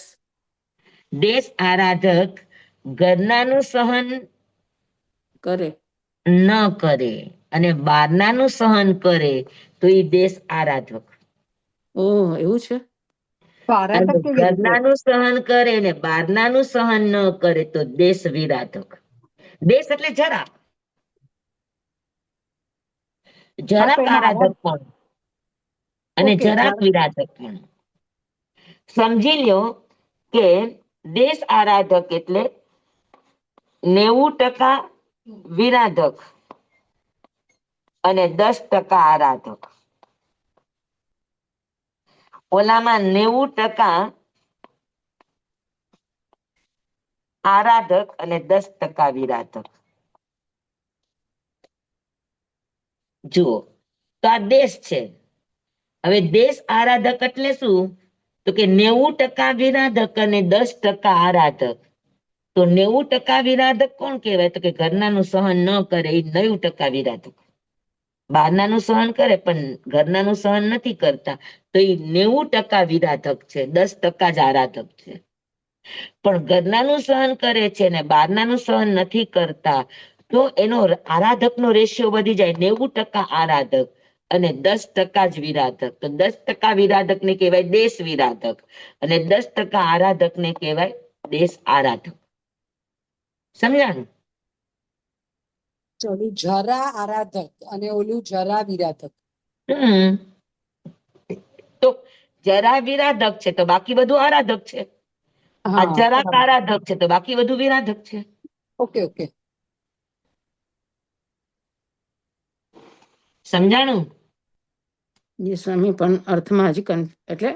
દેશ આરાધક ઘરનાનું સહન કરે. ન કરે અને બહારનાનું સહન કરે તો એ દેશ આરાધક. ઓહ એવું છે. તો આરાધક અને કેવી રીતે? ઘરનાનું સહન કરે ને બહારનાનું સહન ન કરે તો દેશ વિરાધક. દેશ એટલે જરાક, હા, જરાક તો એમાં આરાધક પણ અને ઓકે, જરાક વિરાધક પણ. સમજી લ્યો કે દેશ આરાધક એટલે 90% વિરાધક અને 10% આરાધક. ઓલામાં 90% આરાધક અને 10% વિરાધક. જુઓ તો આ દેશ છે. હવે દેશ આરાધક એટલે શું? તો કે 90% વિરાધક અને 10% આરાધક. તો 90% વિરાધક કોણ કહેવાય? તો કે ઘરનાનું સહન ન કરે એ 90% વિરાધક. બહારનાનું સહન કરે પણ ઘરનાનું સહન નથી કરતા તો એ 90% વિરાધક છે, 10% જ આરાધક છે. પણ ઘરનાનું સહન કરે છે ને બહારનાનું સહન નથી કરતા તો એનો આરાધકનો રેશિયો વધી જાય, 90% આરાધક અને 10% જ વિરાધક. તો 10% વિરાધક ને કહેવાય દેશ વિરાધક અને 10% આરાધક ને કહેવાય દેશ આરાધક. સમજાણું? ઓલું જરા આરાધક અને ઓલું જરા વિરાધક. તો જરા વિરાધક છે તો બાકી બધું આરાધક છે. આ હા, જરાક બરાબર. આરાધક છે તો બાકી બધું વિરાધક છે. Okay okay. સમજાણું? જી સ્વામી, પણ અર્થમાં હજી એટલે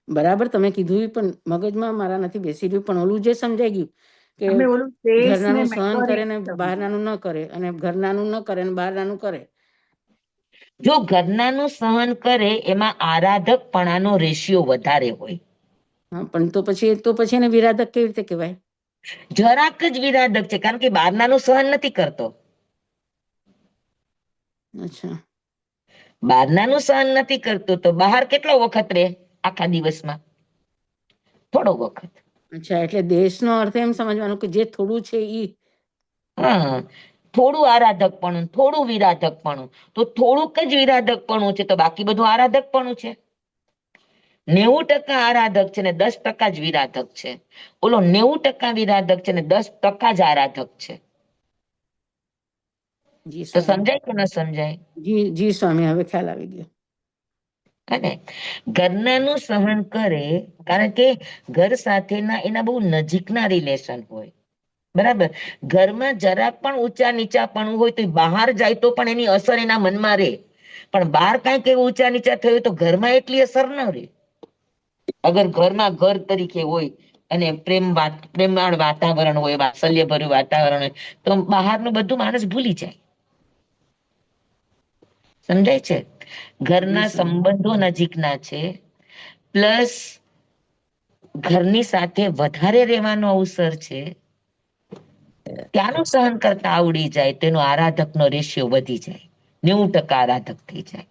બરાબર તમે કીધું પણ મગજમાં મારા નથી બેસી રહ્યું, પણ ઓલું જે સમજાઈ ગયું કે અમે ઓલું દેશ ને ઘરનાનું મેં સહન કરે ને સમજ્યું. બહારનાનું ન કરે, અને ઘરનાનું ન કરે ને બહારનાનું કરે. જો ઘરનાનું સહન કરે એમાં આરાધકપણાનો રેશિયો વધારે હોય. હા, પણ તો પછી એને વિરાધક કેવી રીતે કહેવાય? જરાક જ વિરાધક છે કારણ કે બહારનાનું સહન નથી કરતો. અચ્છા. બહારનાનું સહન નથી કરતું તો બહાર કેટલો વખત રહે આખા દિવસમાં? થોડો વખત. અચ્છા, એટલે દેશનો અર્થ એમ સમજવાનું કે જે થોડું છે ઈ. હા, થોડું આરાધકપણું, થોડું વિરાધકપણું. તો થોડુંક જ વિરાધકપણું છે તો બાકી બધું આરાધકપણું છે. 90% આરાધક છે ને 10% જ વિરાધક છે. ઓલો 90% વિરાધક છે ને 10% જ આરાધક છે. જી તો સ્વામી. સમજાય કે ન સમજાય? જી સ્વામી, હવે ખ્યાલ આવી ગયો. અને ઘરનાનું સહન કરે કારણ કે ઘર સાથેના એના બહુ નજીકના રિલેશન હોય, બરાબર. ઘરમાં જરાક પણ ઊંચા નીચાપણું હોય તો બહાર જાય તો પણ એની અસર એના મનમાં રહે. પણ બહાર કઈક એવું ઊંચા નીચા થયું તો ઘરમાં એટલી અસર ન રહે. અગર ઘરમાં ઘર તરીકે હોય અને પ્રેમાળ વાતાવરણ હોય, વાત્સલ્યભર્યું વાતાવરણ હોય તો બહારનું બધું માણસ ભૂલી જાય. સમજાય છે? જી ઘરના સ્વામી. સંબંધો નજીકના છે, પ્લસ ઘરની સાથે વધારે રહેવાનો અવસર છે. ત્યાંનું સહન કરતા આવડી જાય તેનો આરાધકનો રેશિયો વધી જાય, 90% આરાધક થઈ જાય.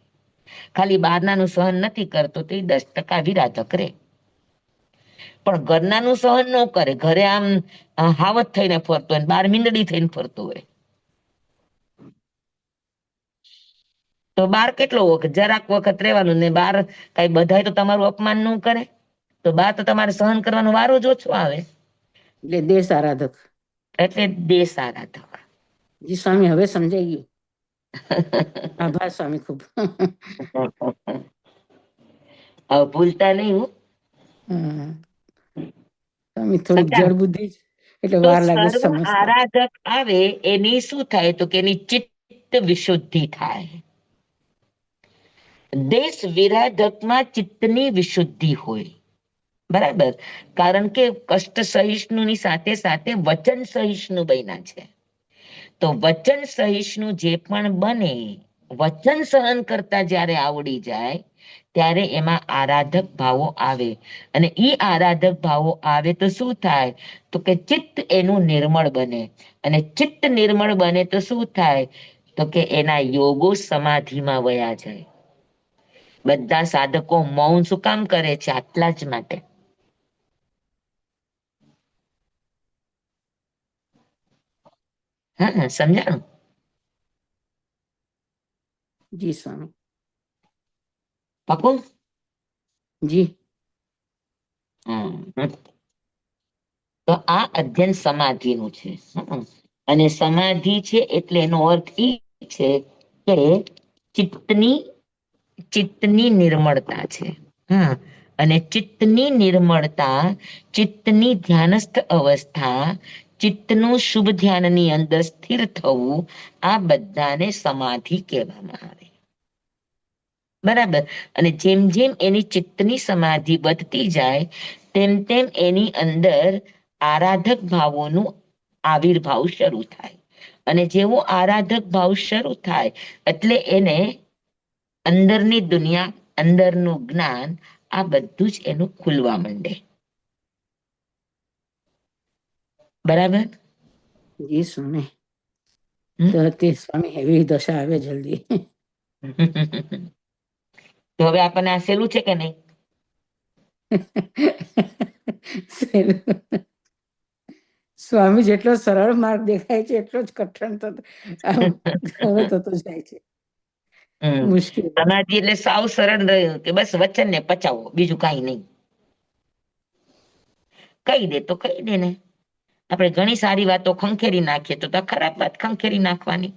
ખાલી બહારનાનું સહન નથી કરતો તો એ 10% વિરાધક રે, પણ ઘરનાનું સહન ન કરે. ઘરે આમ હાવત થઈને ફરતો હોય, બહાર મીંડડી થઈને ફરતો હોય, તો બહાર કેટલો વખત, જરાક વખત રહેવાનું ને બહાર કઈ બધાય તો તમારું અપમાન ન કરે, તો બહાર તો તમારે સહન કરવાનો વારો જ ઓછો આવે. એટલે દેશ આરાધક. એટલે દેશ આરાધક. જી સ્વામી, હવે સમજાઈ ગયું. આભાર સ્વામી, ખૂબ. હવે ભૂલતા નહીં હું. હા. સ્વામી થોડીક જળ બુદ્ધિ જ, એટલે તો વાર લાગે સર્વ સમજતા. આરાધક આવે એની શું થાય, તો કે એની ચિત્ત વિશુદ્ધિ થાય. દેશ વિરાધકમાં ચિત્તની વિશુદ્ધિ હોય, બરાબર. કારણ કે કષ્ટ સહિષ્ણુની સાથે સાથે વચન સહિષ્ણુ બન્યા છે. તો વચન સહિષ્ણુ જે પણ બને, વચન સહન કરતા જ્યારે આવડી જાય ત્યારે એમાં આરાધક ભાવો આવે. અને ઈ આરાધક ભાવો આવે તો શું થાય, તો કે ચિત્ત એનું નિર્મળ બને. અને ચિત્ત નિર્મળ બને તો શું થાય, તો કે એના યોગો સમાધિમાં વયા જાય. બધા સાધકો મૌન શું કામ કરે છે? આટલા જ માટે. હા, સમજાણું? જી સ્વામી. પાકું? જી. તો આ અધ્યયન સમાધિનું છે. અને સમાધિ છે એટલે એનો અર્થ એ છે કે ચિત્તની નિર્મળતા છે. હા, અને ચિત્તની નિર્મળતા, ચિત્તની ધ્યાનસ્થ અવસ્થા, ચિત્તનું શુભ ધ્યાનની અંદર સ્થિર થવું, આ બધાને સમાધિ કહેવામાં આવે. બરાબર. અને જેમ જેમ એની ચિત્તની સમાધિ વધતી જાય તેમ તેમ એની અંદર આરાધક ભાવોનું આવિર્ભાવ શરૂ થાય. અને જેવો આરાધક ભાવ શરૂ થાય એટલે એને અંદરની દુનિયા, અંદરનું જ્ઞાન, આ બધું જ એનું ખુલવા માંડે. બરાબર. જી સ્વામી. તો તે સ્વામી એવી દશા આવે જલ્દી. તો હવે આપણને આ સહેલું છે કે નહીં? સ્વામી જેટલો સરળ માર્ગ દેખાય છે એટલો જ કઠણ થતો જાય છે. મુશ્કેલ. સમાધિ એટલે સાવ સરળ રહ્યું કે બસ વચન ને પચાવો, બીજું કઈ નહીં. કહી દે તો કહી દે ને. આપણે ઘણી સારી વાતો ખંખેરી નાખીએ તો ખરાબ વાત ખંખેરી નાખવાની.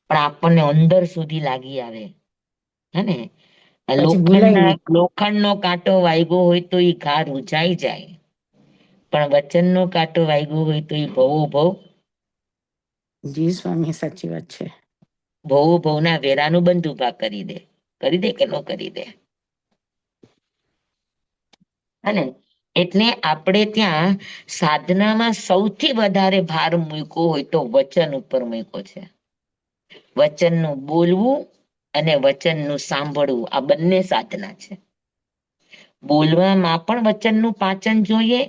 પણ આપણને અંદર સુધી લાગી આવે. હે ને? પછી ભૂલાય નહીં. લોખંડનો કાંટો વાગ્યો હોય તો એ ઘા રૂંઝાઈ જાય, પણ વચનનો કાંટો વાગ્યો હોય તો એ ભવ જી સ્વામી, સાચી વાત છે. ભવના વેરાનું બંધ ઉભા કરી દે. કરી દે કે ન કરી દે? અને એટલે આપણે ત્યાં સાધનામાં સૌથી વધારે ભાર મૂક્યો હોય તો વચન ઉપર મૂક્યો છે. વચનનું બોલવું અને વચનનું સાંભળવું, આ બંને સાધના છે. બોલવામાં પણ વચનનું પાચન જોઈએ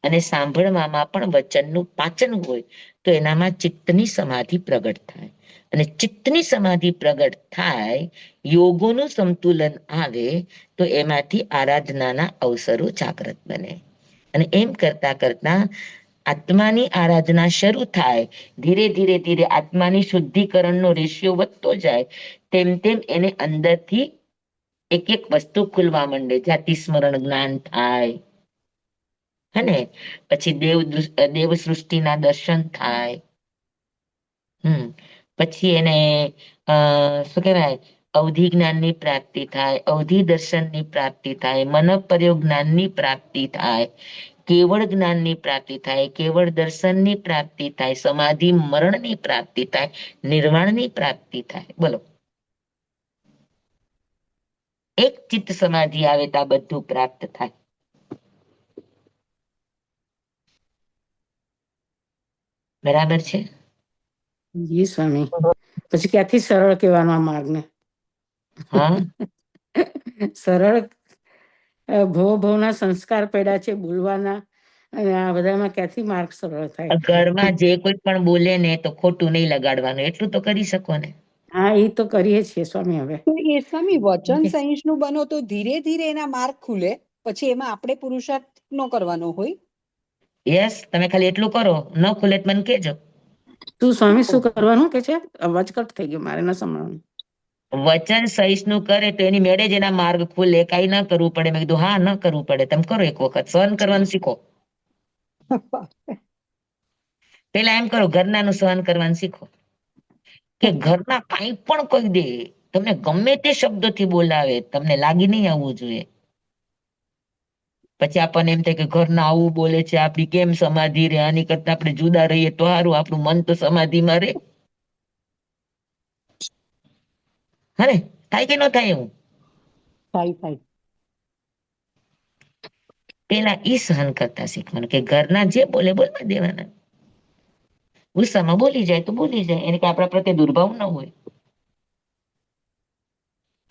અને સાંભળવામાં પણ વચનનું પાચન હોય તો એનામાં ચિત્તની સમાધિ પ્રગટ થાય. અને ચિત્તની સમાધિ પ્રગટ થાય, યોગોનું સંતુલન આવે તો એમાંથી આરાધનાના અવસરો જાગૃત બને. અને એમ કરતા કરતા આત્માની આરાધના શરૂ થાય. ધીરે ધીરે ધીરે આત્માની શુદ્ધિકરણનો રેશિયો વધતો જાય તેમ તેમ એને અંદરથી એક એક વસ્તુ ખુલવા માંડે. જાતિ સ્મરણ જ્ઞાન થાય, હે, પછી દેવ સૃષ્ટિના દર્શન થાય. પછી એને શું કહેવાય, અવધિ જ્ઞાનની પ્રાપ્તિ થાય, અવધિ દર્શનની પ્રાપ્તિ થાય, મનોપર્યોગ જ્ઞાનની પ્રાપ્તિ થાય, કેવળ જ્ઞાનની પ્રાપ્તિ થાય, કેવળ દર્શનની પ્રાપ્તિ થાય, સમાધિ મરણની પ્રાપ્તિ થાય, નિર્વાણની પ્રાપ્તિ થાય. બોલો, એક ચિત્ત સમાધિ આવે તો આ બધું પ્રાપ્ત થાય. બરાબર છે? જી સ્વામી. પછી ક્યાંથી સરળ કહેવાનો આ માર્ગને? હા. સરળ ભવના સંસ્કાર પડ્યા છે બોલવાના, અને આ બધામાં ક્યાંથી માર્ગ સરળ થાય? ઘરમાં જે કોઈ પણ બોલે ને તો ખોટું નહીં લગાડવાનું, એટલું તો કરી શકો ને. હા એ તો કરીએ છીએ સ્વામી હવે. તો એ સ્વામી વચન Okay. સહિષ્ણુ બનો તો ધીરે ધીરે એના માર્ગ ખુલે, પછી એમાં આપણે પુરુષાર્થ ન કરવાનો હોય. યસ, તમે ખાલી એટલું કરો, ન ખુલે તો મને કહેજો. તું સ્વામી શું કરવાનું કે છે? અવાજ કટ થઈ ગયો, મારે ન સંભળાવાનું. વચન સહિષ્ણુ કરે તો એની મેળે જ એના માર્ગ ખુલે, કઈ ન કરવું પડે. મેં કીધું હા, ન કરવું પડે, તમે કરો એક વખત, સહન કરવાનું શીખો. પેલા એમ કરો, ઘરનાનું સહન કરવાનું શીખો. કે ઘરના કાંઈ પણ કહી દે, તમને ગમે તે શબ્દોથી બોલાવે, તમને લાગી નહીં આવવું જોઈએ. પછી આપણને એમ થાય કે ઘરના આવું બોલે છે, આપડી કેમ સમાધિ રે, આની કરતા આપણે જુદા રહીએ તો સારું, આપણું મન તો સમાધિમાં રે. હને થાય કે ન થાય એવું? થાય. પેલા ઈ સહન કરતા શીખવાનું કે ઘરના જે બોલે બોલવા દેવાના. ગુસ્સામાં બોલી જાય તો બોલી જાય, એને કે આપણા પ્રત્યે દુર્ભાવ ન હોય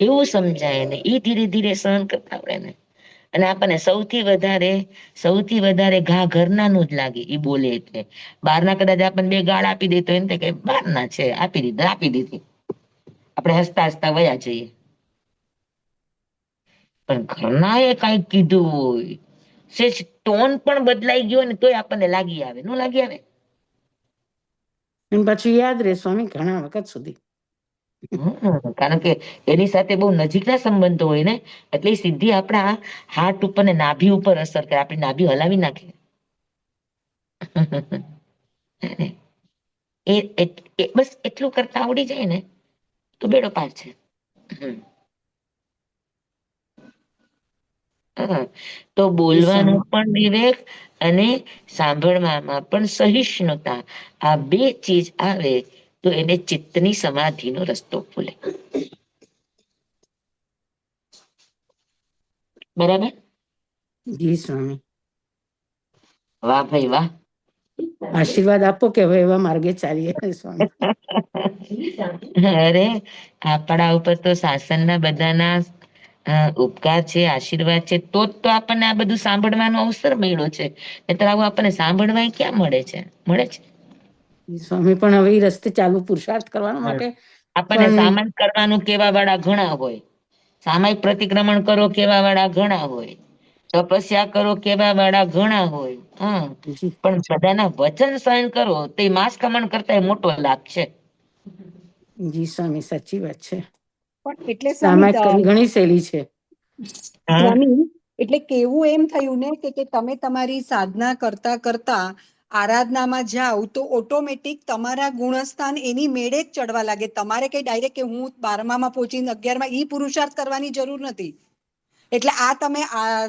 એવું સમજાય ને. ઈ ધીરે ધીરે સહન કરતા આવડે ને. અને આપણને સૌથી વધારે ઘા ઘરનાનું જ લાગે ઈ બોલે એટલે. બહારના કદાચ આપણને બે ગાળ આપી દે તો એમ થાય કે બહારના છે, આપી દીધી, આપણે હસતા હસતા વયા જઈએ. પણ ઘરના એ કઈક કીધું હોય, સેજ ટોન પણ બદલાઈ ગયો ને તોય આપણને લાગી આવે, ન લાગી આવે? અને પછી યાદ રહે સ્વામી ઘણા વખત સુધી. કારણ કે એની સાથે બહુ નજીકના સંબંધો હોય ને, એટલે ઈ સીધી આપણા હાર્ટ ઉપર ને નાભી ઉપર અસર કરે, આપણી નાભી હલાવી નાખે. બસ એટલું કરતા આવડી જાય ને તો બેડો પાર છે. તો બોલવાનું પણ વિવેક અને સાંભળવામાં પણ સહિષ્ણુતા, આ બે ચીજ આવે તો એને ચિત્તની સમાધિનો રસ્તો ખુલે. બરાબર? જી સ્વામી. વાહ ભાઈ વાહ. આશીર્વાદ આપો કે હવે એવા માર્ગે ચાલીએ સ્વામી. અરે આપણા ઉપર તો શાસનના બધાના ઉપકાર છે, આશીર્વાદ છે, તો જ તો આપણને આ બધું સાંભળવાનો અવસર મળ્યો છે. એટલે આવું આપણને સાંભળવા ક્યાં મળે છે? મળે છે? સ્વામી પણ હવે એ રસ્તે ચાલુ પુરુષાર્થ કરવા માટે આપણને પણ સામાન કરવાનું કેવા વાળા ઘણા હોય, સામાયિક પ્રતિક્રમણ કરો કેવા વાળા ઘણા હોય, તપસ્યા કરો કેવા વાળા ઘણા હોય. જી પણ બધાના વચન સહન કરો તે માસ કમણ કરતા એ મોટો લાભ છે. જી સ્વામી સાચી વાત છે. પણ એટલે સામાયિક કરવી ઘણી સહેલી છે. હા સ્વામી, એટલે કેવું એમ થયું ને કે તમે તમારી સાધના કરતા કરતા આરાધનામાં જાઓ તો ઓટોમેટિક તમારા ગુણસ્થાન એની મેળે જ ચડવા લાગે. તમારે કઈ ડાયરેક્ટ કે હું 12માં પહોંચીને 11માં ઈ પુરુષાર્થ કરવાની જરૂર નથી. એટલે આ તમે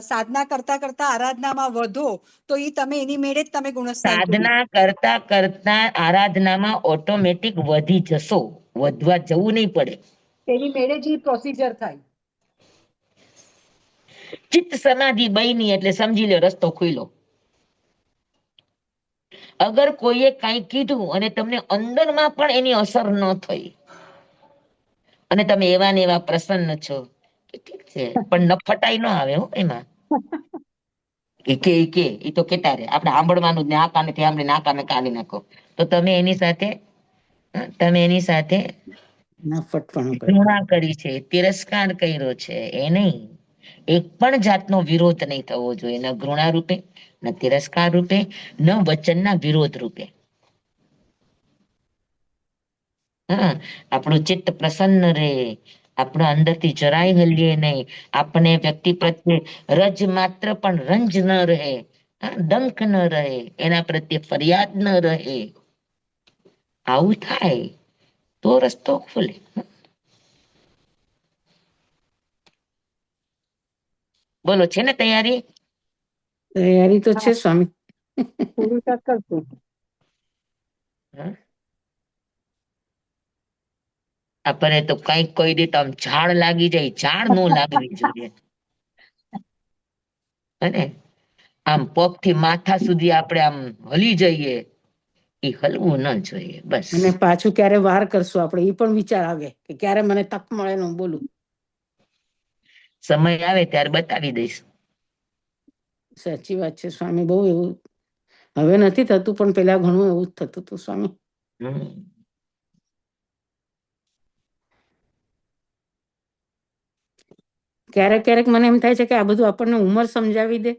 સાધના કરતા કરતા આરાધનામાં વધો તો ઈ તમે એની મેળે જ તમે ગુણસ્થાન સુધી. સાધના કરતા કરતા આરાધનામાં ઓટોમેટિક વધી જશો, વધવા જવું નહીં પડે. એની મેળે જ ઈ પ્રોસીજર થાય. ચિત્ત સમાધિ બની એટલે સમજી લો રસ્તો ખુલ્લો. અગર કોઈએ કઈ કીધું અને તમને અંદરમાં પણ એની અસર ન થઈ અને તમે એવા ને એવા પ્રસન્ન છો કે ઠીક છે, પણ નફટાઈ ન આવે હો એમાં. એ તો કેતા રે, આપણે સાંભળવાનું જ ને, આ કાનેથી સાંભળીને આ કાને કાઢી નાખો તો તમે એની સાથે નફટપણું કર્યું. ઘૃણા કરી છે, તિરસ્કાર કર્યો છે, એ નહીં. એક પણ જાતનો વિરોધ નહીં થવો જોઈએ, ન ઘૃણા રૂપે, ન તિરસ્કાર રૂપે, ન વચનના વિરોધ રૂપે. આપણું ચિત્ત પ્રસન્ન રહે, આપણા અંદરથી જરાય હલીએ નહીં, આપણે વ્યક્તિ પ્રત્યે રજ માત્ર પણ રંજ ન રહે, ડંક ન રહે, એના પ્રત્યે ફરિયાદ ન રહે. આવું થાય તો રસ્તો ખુલે. બોલો, છે ને તૈયારી? તૈયારી તો છે સ્વામી. પુરુષાર્થ કરશું. આપણે તો કઈક કહી દે તો આમ ઝાડ લાગી જાય, ઝાડ નો લાગવી જોઈએ. અને આમ પગ થી માથા સુધી આપણે આમ હલી જઈએ, એ હલવું ન જોઈએ. બસ અને પાછું ક્યારે વાર કરશું આપણે એ પણ વિચાર આવે કે ક્યારે મને તક મળે ને હું બોલું. સમય આવે ત્યારે બતાવી દઈશ. સાચી વાત છે સ્વામી. બહુ એવું હવે નથી થતું, પણ પેલા ઘણું એવું જ થતું હતું સ્વામી. હમ ક્યારેક ક્યારેક મને એમ થાય છે કે આ બધું આપણને ઉંમર સમજાવી દે.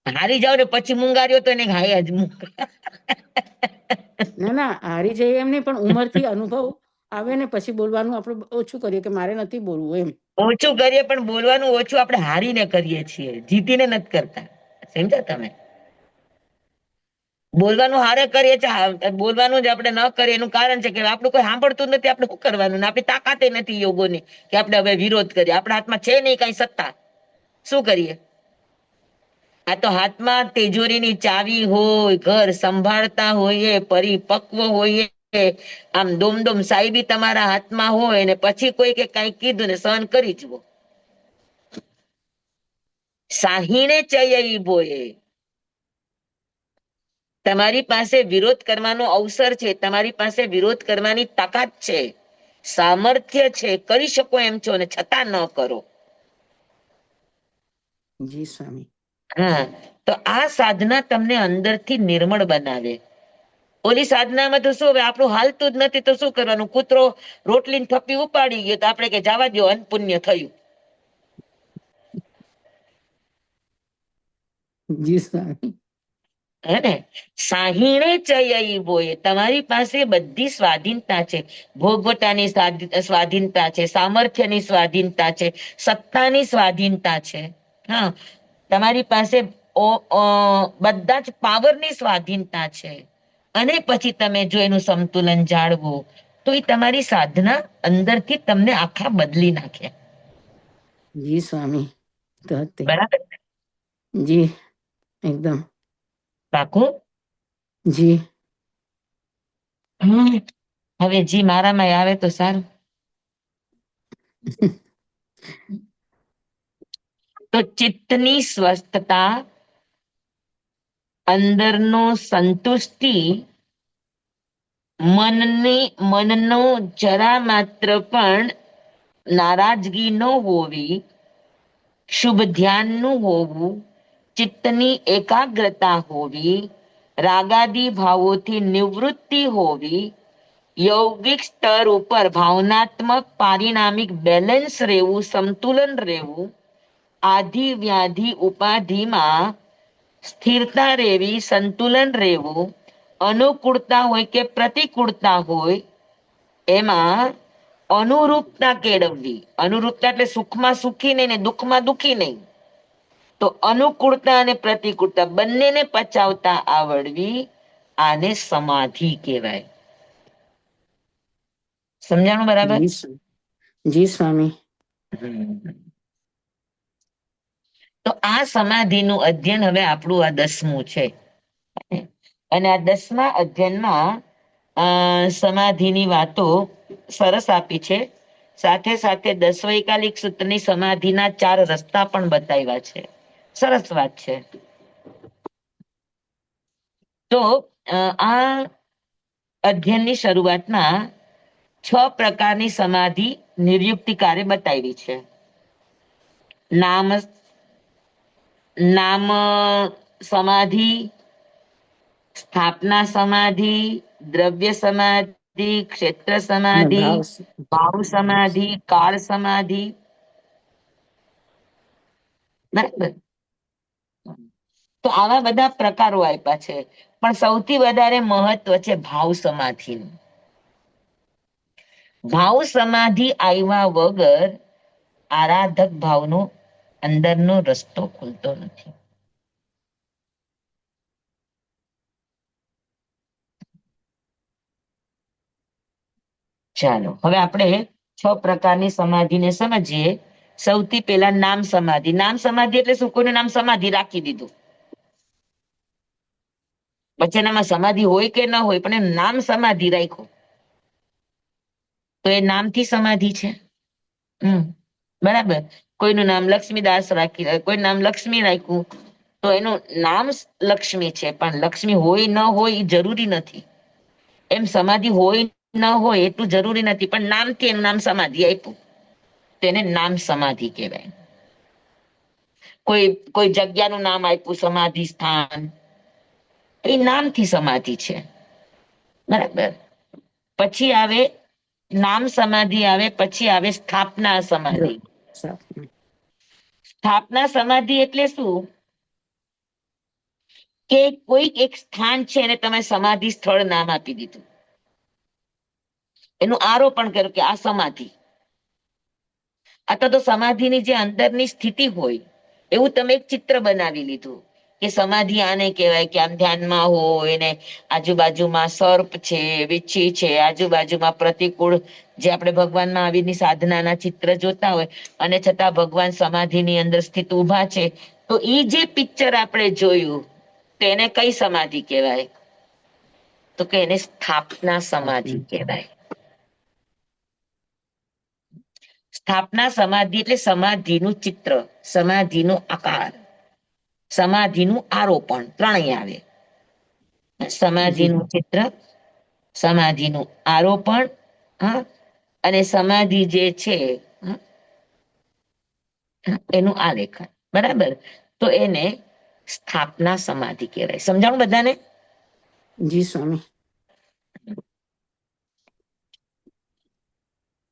હારી જાવ ને પછી મુંગાર્યો તો એને ઘાય જ ના ના હારી જઈએ એમ નહીં, પણ ઉંમરથી અનુભવ આવે ને પછી બોલવાનું આપણે ઓછું કરીએ કે મારે નથી બોલવું એમ. ઓછું કરીએ પણ બોલવાનું ઓછું આપણે હારીને કરીએ છીએ, જીતીને નથી કરતા. સમજ્યા તમે? બોલવાનું હારે કરીએ છીએ, બોલવાનું જ આપણે ન કરીએ એનું કારણ છે કે આપણું કોઈ સાંભળતું જ નથી. આપણે શું કરવાનું? આપણી તાકાતે નથી યોગોની કે આપણે હવે વિરોધ કરીએ. આપણા હાથમાં છે નહીં કઈ સત્તા. શું કરીએ? આ તો હાથમાં તિજોરીની ચાવી હોય, ઘર સંભાળતા હોઈએ, પરિપક્વ હોઈએ, આમ દોમદોમ સાહેબી તમારા હાથમાં હોય ને પછી કોઈ કે કઈ કીધું ને સહન કરી જવો. સાહીણે ચયઈ બોએ. તમારી પાસે વિરોધ કરવાનો અવસર છે, તમારી પાસે વિરોધ કરવાની તાકાત છે, સામર્થ્ય છે, કરી શકો એમ છો ને છતાં ન કરો. જી સ્વામી. હા, તો આ સાધના તમને અંદરથી નિર્મળ બનાવે. ઓલી સાધનામાં તો શું, હવે આપણું હાલતું જ નથી તો શું કરવાનું? કૂતરો રોટલીની થપ્પી ઉપાડી ગયો તો આપણે કે જવા દો, અનપુણ્ય થયું. જી સ્વામી. હે ને? સાહીણે ચયઈ બોએ. તમારી પાસે બધી સ્વાધીનતા છે. ભોગવટાની સ્વાધીનતા છે, સામર્થ્યની સ્વાધીનતા છે, સત્તાની સ્વાધીનતા છે. હા, તમારી પાસે બધા જ પાવરની સ્વાધીનતા છે. અને પછી તમે જો એનું સંતુલન જાળવો તો એ તમારી સાધના અંદરથી તમને આખા બદલી નાખે. જી સ્વામી. બરાબર? જી એકદમ. પાકું? જી. હવે જી મારામાં આવે તો સારું. તો ચિત્તની સ્વસ્થતા, અંદરનો સંતુષ્ટિ, મનનો જરા માત્ર પણ નારાજગી ન હોવી, શુભ ધ્યાનનું હોવું, ચિત્તની એકાગ્રતા હોવી, રાગાદી ભાવોથી નિવૃત્તિ હોવી, યૌગિક સ્તર ઉપર ભાવનાત્મક પારિણામિક બેલેન્સ રહેવું, સંતુલન રહેવું, આધિ વ્યાધિ ઉપાધિમાં સ્થિરતા રહેવી, સંતુલન રહેવું, અનુકૂળતા હોય કે પ્રતિકૂળતા હોય એમાં અનુરૂપતા કેળવવી. અનુરૂપતા એટલે સુખમાં સુખી નહીં ને દુઃખમાં દુઃખી નહીં. તો અનુકૂળતા અને પ્રતિકૂળતા બંનેને પચાવતા આવડવી, આને સમાધિ કહેવાય. સમજાણું બરાબર? જી સ્વામી. તો આ સમાધિનું અધ્યયન હવે આપણું આ 10મું છે. અને આ 10મા અધ્યયનમાં સમાધિની વાતો સરસ આપી છે. સાથે સાથે 10 વૈકાલિક સૂત્રની સમાધિના 4 રસ્તા પણ બતાવ્યા છે. સરસ વાત છે. તો આ અધ્યયનની શરૂઆતમાં 6 પ્રકારની સમાધિ નિર્યુક્તિકારે બતાવી છે. નામ સમાધિ, સ્થાપના સમાધિ, દ્રવ્ય સમાધિ, ક્ષેત્ર સમાધિ, ભાવ સમાધિ, કાળ સમાધિ. બરાબર? તો આવા બધા પ્રકારો આપ્યા છે, પણ સૌથી વધારે મહત્વ છે ભાવ સમાધિનું. ભાવ સમાધિ આવ્યા વગર આરાધક ભાવનો અંદરનો રસ્તો ખુલતો નથી. ચાલો હવે આપણે 6 પ્રકારની સમાધિને સમજીએ. સૌથી પહેલા નામ સમાધિ. નામ સમાધિ એટલે શું? કોઈનું નામ સમાધિ રાખી દીધું. પછી એનામાં સમાધિ હોય કે ન હોય પણ એનું નામ સમાધિ રાખ્યું તો એ નામથી સમાધિ છે. બરાબર? કોઈનું નામ લક્ષ્મીદાસ રાખી, કોઈ નામ લક્ષ્મી રાખ્યું તો એનું નામ લક્ષ્મી છે, પણ લક્ષ્મી હોય ન હોય એ જરૂરી નથી. એમ સમાધિ હોય ન હોય એટલું જરૂરી નથી, પણ નામથી એનું નામ સમાધિ આપ્યું તેને નામ સમાધિ કહેવાય. કોઈ જગ્યાનું નામ આપ્યું સમાધિ સ્થાન, એ નામથી સમાધિ છે. બરાબર? પછી આવે નામ સમાધિ આવે, પછી આવે સ્થાપના સમાધિ. સારું. સ્થાપના સમાધિ એટલે શું? કે કોઈ એક સ્થાન છે એને તમે સમાધિ સ્થળ નામ આપી દીધું, એનું આરોપણ કર્યું કે આ સમાધિ. અથવા તો સમાધિની જે અંદરની સ્થિતિ હોય એવું તમે એક ચિત્ર બનાવી લીધું કે સમાધિ આને કહેવાય કે આમ ધ્યાનમાં હોય ને આજુબાજુમાં સર્પ છે, વીછી છે, આજુબાજુમાં પ્રતિકૂળ જે આપણે ભગવાન મહાવીરની સાધનાના ચિત્ર જોતા હોય અને છતાં ભગવાન સમાધિની અંદર સ્થિત ઉભા છે, તો એ જે પિક્ચર આપણે જોયું તેને કઈ સમાધિ કહેવાય? તો કે એને સ્થાપના સમાધિ કહેવાય. સ્થાપના સમાધિ એટલે સમાધિનું ચિત્ર, સમાધિનો આકાર, સમાધિનું આરોપણ, ત્રણેય આવે. જી સમાધિનું ચિત્ર, સમાધિનું આરોપણ, હા, અને સમાધિ જે છે એનું આલેખન. બરાબર? તો એને સ્થાપના સમાધિ કહેવાય. સમજાણું બધાને? જી સ્વામી.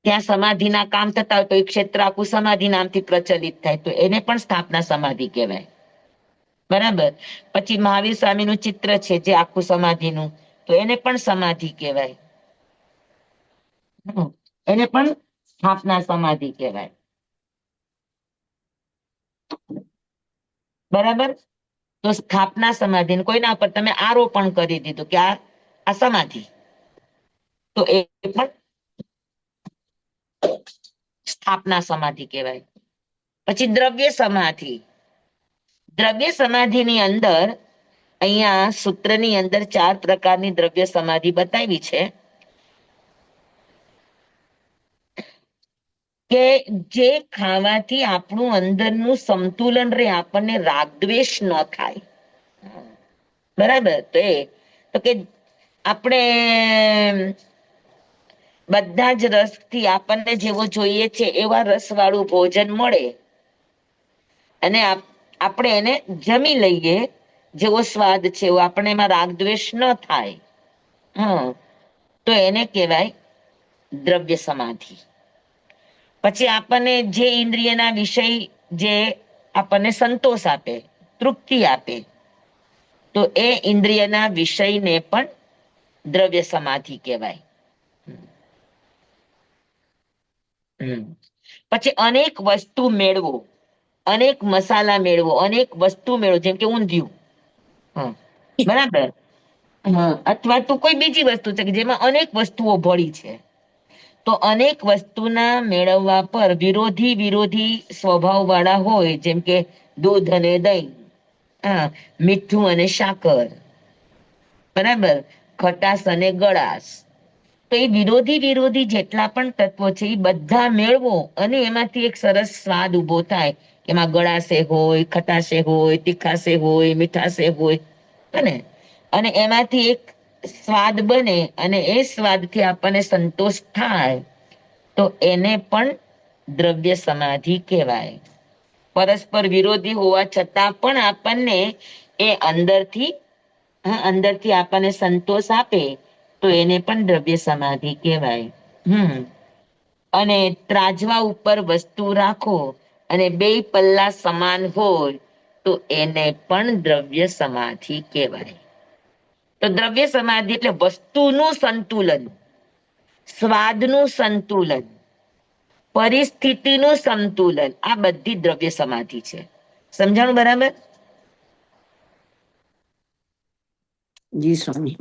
ત્યાં સમાધિના કામ થતા હોય તો એ ક્ષેત્ર આખું સમાધિ નામથી પ્રચલિત થાય, તો એને પણ સ્થાપના સમાધિ કહેવાય. બરાબર? પછી મહાવીર સ્વામીનું ચિત્ર છે જે આખું સમાધિનું, તો એને પણ સમાધિ કહેવાય. એને પણ સ્થાપના સમાધિ કહેવાય. બરાબર? તો સ્થાપના સમાધિ કોઈના પર તમે આરોપણ કરી દીધું કે આ સમાધિ, તો એ પણ સ્થાપના સમાધિ કહેવાય. પછી દ્રવ્ય સમાધિ. દ્રવ્ય સમાધિની અંદર અહીંયા સૂત્રની અંદર 4 પ્રકારની દ્રવ્ય સમાધિ બતાવી છે કે જે ખાવાથી આપણું અંદરનું સંતુલન રહે, આપણને રાગદ્વેષ ન થાય. બરાબર? તો કે આપણે બધા જ રસથી આપણને જેવો જોઈએ છે એવા રસવાળું ભોજન મળે અને આપણે એને જમી લઈએ, જેવો સ્વાદ છે એવો આપણે એમાં રાગદ્વેષ ન થાય, હા, તો એને કહેવાય દ્રવ્ય સમાધિ. પછી આપણને જે ઇન્દ્રિયના વિષય જે આપણને સંતોષ આપે, તૃપ્તિ આપે, તો એ ઇન્દ્રિયના વિષયને પણ દ્રવ્ય સમાધિ કહેવાય. પછી અનેક વસ્તુ મેળવો, અનેક મસાલા મેળવો, અનેક વસ્તુ મેળવો, જેમ કે ઊંધિયું, બરાબર, અથવા તો કોઈ બીજી વસ્તુ છે કે જેમાં અનેક વસ્તુઓ ભળી છે, તો અનેક વસ્તુના મેળવવા પર વિરોધી સ્વભાવ વાળા હોય, જેમ કે દૂધ અને દહીં, મીઠું અને સાકર, બરાબર, ખટાશ અને ગળાશ, તો એ વિરોધી જેટલા પણ તત્વો છે એ બધા મેળવો અને એમાંથી એક સરસ સ્વાદ ઉભો થાય. એમાં ગળાશે હોય, ખટાશે હોય, તીખાશે હોય, મીઠાશે હોય, અને એમાંથી એક સ્વાદ બને અને એ સ્વાદથી આપણને સંતોષ થાય, તો એને પણ દ્રવ્ય સમાધિ કહેવાય. પરસ્પર વિરોધી હોવા છતાં પણ આપણને એ અંદરથી આપણને સંતોષ આપે, તો એને પણ દ્રવ્ય સમાધિ કહેવાય. અને ત્રાજવા ઉપર વસ્તુ રાખો અને 2 પલ્લા સમાન હોય, તો એને પણ દ્રવ્ય સમાધિ કહેવાય. તો દ્રવ્ય સમાધિ એટલે વસ્તુનું સંતુલન, સ્વાદનું સંતુલન, પરિસ્થિતિનું સંતુલન, આ બધી દ્રવ્ય સમાધિ છે. સમજાણું બરાબર? જી સ્વામી.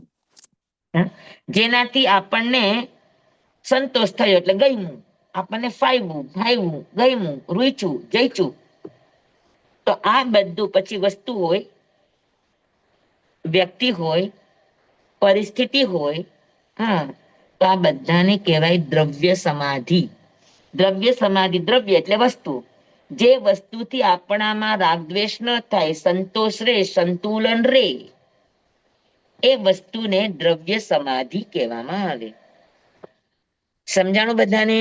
જેનાથી આપણને સંતોષ થયો એટલે ગમ્યું, આપણને ફાવ્યું, ભાવ્યું, ગમ્યું, રૂચ્યું, જઈચું, તો આ બધું પછી વસ્તુ હોય, વ્યક્તિ હોય, પરિસ્થિતિ હોય, તો આ બધાને કહેવાય દ્રવ્ય સમાધિ. દ્રવ્ય સમાધિ, દ્રવ્ય એટલે વસ્તુ, જે વસ્તુથી આપણામાં રાગદ્વેષ ન થાય, સંતોષ રે, સંતુલન રે, એ વસ્તુને દ્રવ્ય સમાધિ કહેવામાં આવે. સમજાણું બધાને?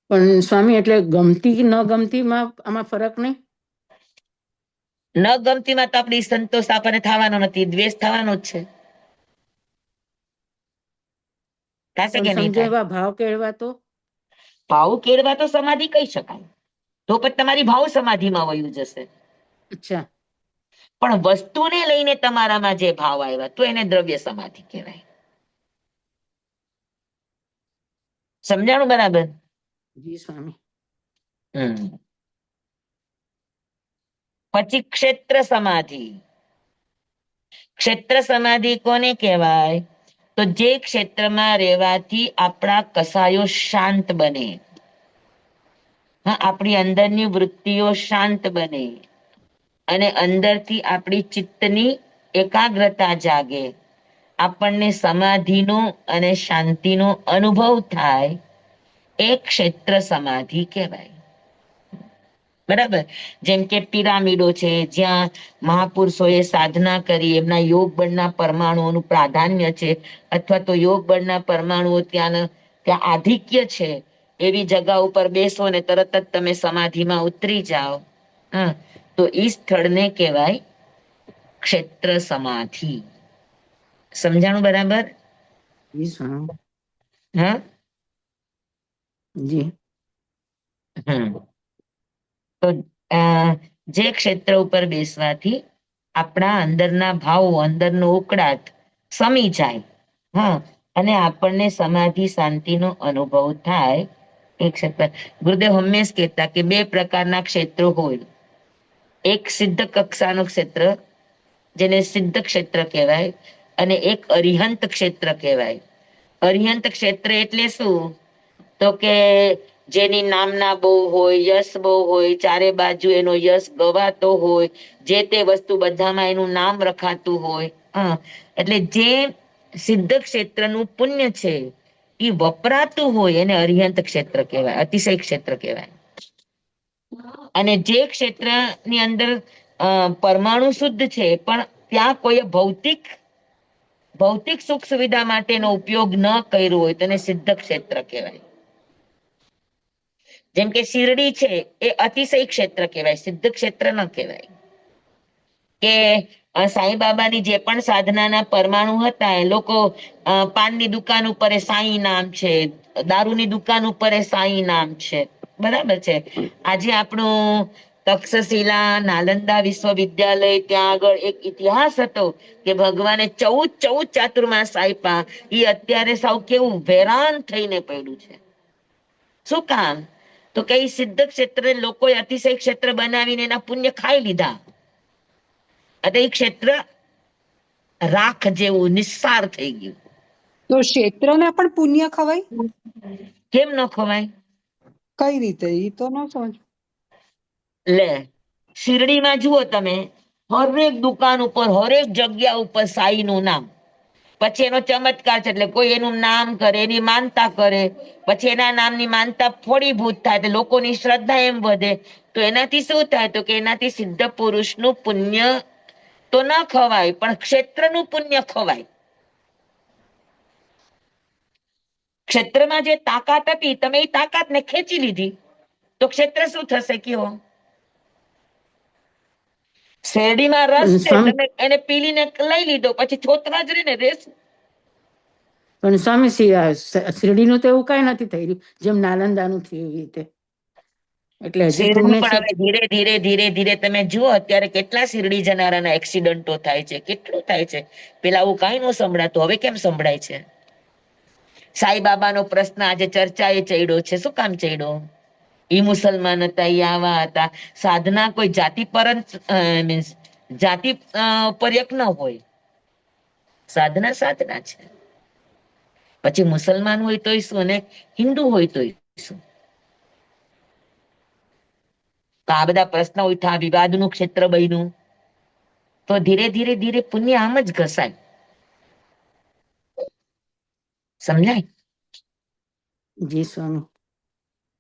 પણ સ્વામી એટલે ગમતી ન ગમતીમાં આમાં ફરક નહીં? ન ગમતીમાં તો આપણી સંતોષ આપણને થવાનો નથી, દ્વેષ થવાનો જ છે. થશે પણ કે નહીં સમજો થાય? એવા ભાવ કેળવા તો ભાવ કેળવા તો સમાધિ કહી શકાય. તો પછી તમારી ભાવ સમાધિમાં વયું જશે. અચ્છા પણ વસ્તુને લઈને તમારામાં જે ભાવ આવ્યા તો એને દ્રવ્ય સમાધિ કહેવાય. સમજાણું બરાબર? જી સ્વામી. હમ. પછી ક્ષેત્ર સમાધિ. ક્ષેત્ર સમાધિ કોને કહેવાય? તો જે ક્ષેત્રમાં રહેવાથી આપણા કસાયો શાંત બને. હા, આપણી અંદરની વૃત્તિઓ શાંત બને અને અંદરથી આપણી ચિત્તની એકાગ્રતા જાગે, આપણને સમાધિનો અને શાંતિનો અનુભવ થાય, એ ક્ષેત્ર સમાધિ કહેવાય. બરાબર? જેમ કે પિરામિડો છે, જ્યાં મહાપુરુષોએ સાધના કરી, એમના યોગ બળના પરમાણુઓનું પ્રાધાન્ય છે, અથવા તો યોગ બળના પરમાણુઓ ત્યાં આધિક્ય છે, એવી જગા ઉપર બેસો ને તરત જ તમે સમાધિમાં ઉતરી જાઓ, હા, તો ઈ સ્થળને કહેવાય ક્ષેત્ર સમાધિ. સમજાણું બરાબર? જી સ્વામી. હા. જી. તો જે ક્ષેત્ર ઉપર બેસવાથી આપણા અંદરના ભાવો, અંદરનો ઉકળાટ સમી જાય, હા, અને આપણને સમાધિ શાંતિનો અનુભવ થાય, એ ક્ષેત્ર. ગુરુદેવ હંમેશ કહેતા કે બે પ્રકારના ક્ષેત્રો હોય. એક સિદ્ધ કક્ષાનું ક્ષેત્ર, જેને સિદ્ધ ક્ષેત્ર કહેવાય, અને એક અરિહંત ક્ષેત્ર કહેવાય. અરિહંત ક્ષેત્ર એટલે શું? તો કે જેની નામના બહુ હોય, યશ બહુ હોય, ચારે બાજુ એનો યશ ગવાતો હોય, જે તે વસ્તુ બધામાં એનું નામ રખાતું હોય, એટલે જે સિદ્ધ ક્ષેત્રનું પુણ્ય છે એ વપરાતું હોય, એને અરિહંત ક્ષેત્ર કહેવાય, અતિશય ક્ષેત્ર કહેવાય. અને જે ક્ષેત્રની અંદર પરમાણુ શુદ્ધ છે, પણ ત્યાં કોઈ ભૌતિક સુખ સુવિધા માટેનો ઉપયોગ ન કર્યો હોય, તેને સિદ્ધ ક્ષેત્ર કહેવાય. જેમ કે શિરડી છે, એ અતિશય ક્ષેત્ર કહેવાય, સિદ્ધ ક્ષેત્ર ન કહેવાય. કે સાંઈબાબાની જે પણ સાધનાના પરમાણુ હતા, એ લોકો પાનની દુકાન ઉપર એ સાંઈ નામ છે, દારૂની દુકાન ઉપર એ સાંઈ નામ છે, બરાબર છે. આજે આપણું તક્ષશિલા નાલંદા વિશ્વવિદ્યાલય, ત્યાં આગળ એક ઇતિહાસ હતો કે ભગવાને 14 ચાતુર્માસ આપ્યા, એ અત્યારે સાવ કેવું વેરાન થઈને પડ્યું છે. શું કામ? તો કઈ સિદ્ધ ક્ષેત્ર લોકોએ અતિશય ક્ષેત્ર બનાવીને એના પુણ્ય ખાઈ લીધા, અને એ ક્ષેત્ર રાખ જેવું નિસ્સાર થઈ ગયું. તો ક્ષેત્રના પણ પુણ્ય ખવાય? કેમ ન ખવાય? કઈ રીતે? ઈ તો ન સમજ. લે, શિરડીમાં જુઓ તમે, હરેક દુકાન ઉપર, હરેક જગ્યા ઉપર સાઈ નું નામ. પછી એનો ચમત્કાર છે, એટલે કોઈ એનું નામ કરે, એની માનતા કરે, પછી એના નામની માનતા ફળીભૂત થાય, એટલે લોકોની શ્રદ્ધા એમ વધે. તો એનાથી શું થાય? તો કે એનાથી સિદ્ધ પુરુષનું પુણ્ય તો ન ખવાય, પણ ક્ષેત્રનું પુણ્ય ખવાય. ક્ષેત્રમાં જે તાકાત હતી, તમે એ તાકાતને ખેંચી લીધી, તો ક્ષેત્ર શું થશે કયો? શેરડીમાં રસ પણ છે, સ્વામી, તમે એને પીલીને લઈ લીધો, પછી છોતરા જ રહીને રેસ. પણ સ્વામી શિરડીનું તો એવું કઈ નથી થઈ રહ્યું, જેમ નાલંદાનું થયું એવી રીતે. એટલે હજી શિરડી પુણ્ય છે. પણ હવે ધીરે ધીરે તમે જુઓ, અત્યારે કેટલા શિરડી જનારાના એક્સિડન્ટો થાય છે, કેટલું થાય છે. પેલા આવું કઈ ન સંભળાતું, હવે કેમ સંભળાય છે? સાઈબાબાનો પ્રશ્ન આજે ચર્ચા એ ચડ્યો છે. શું કામ ચડ્યો? ઈ મુસલમાન હતા, ઈ આવા હતા. સાધના કોઈ જાતિ પર મીન્સ જાતિ પર્યક ન હોય, સાધના સાધના છે. પછી મુસલમાન હોય તોય શું, અને હિન્દુ હોય તોય શું. તો આ બધા પ્રશ્નો ઉઠા, વિવાદનું ક્ષેત્ર બન્યું, તો ધીરે ધીરે પુણ્ય આમ જ ઘસાય. સમજાય? જી સ્વામી.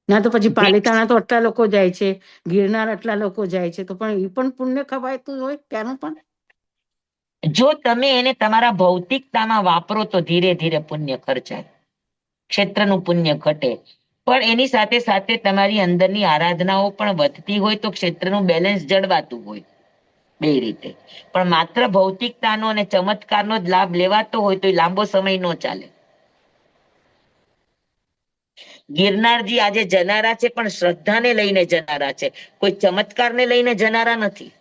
ના તો પછી પાલિતાણા તો આટલા લોકો જાય છે, ગિરનાર આટલા લોકો જાય છે, તો પણ એ પણ પુણ્ય ખવાયતું હોય ત્યાંનું પણ. જો તમે એને તમારા ભૌતિકતામાં વાપરો તો ધીરે ધીરે પુણ્ય ખર્ચાય, ક્ષેત્રનું પુણ્ય ઘટે. પણ એની સાથે સાથે તમારી અંદરની આરાધનાઓ પણ વધતી હોય, તો ક્ષેત્રનું બેલેન્સ જળવાતું હોય. બે રીતે. પણ માત્ર ભૌતિકતાનો અને ચમત્કારનો જ લાભ લેવાતો હોય તો એ લાંબો સમય ન ચાલે. ગિરનારજી આજે જનારા છે, પણ શ્રદ્ધાને લઈને જનારા છે, કોઈ ચમત્કારને લઈને જનારા નથી.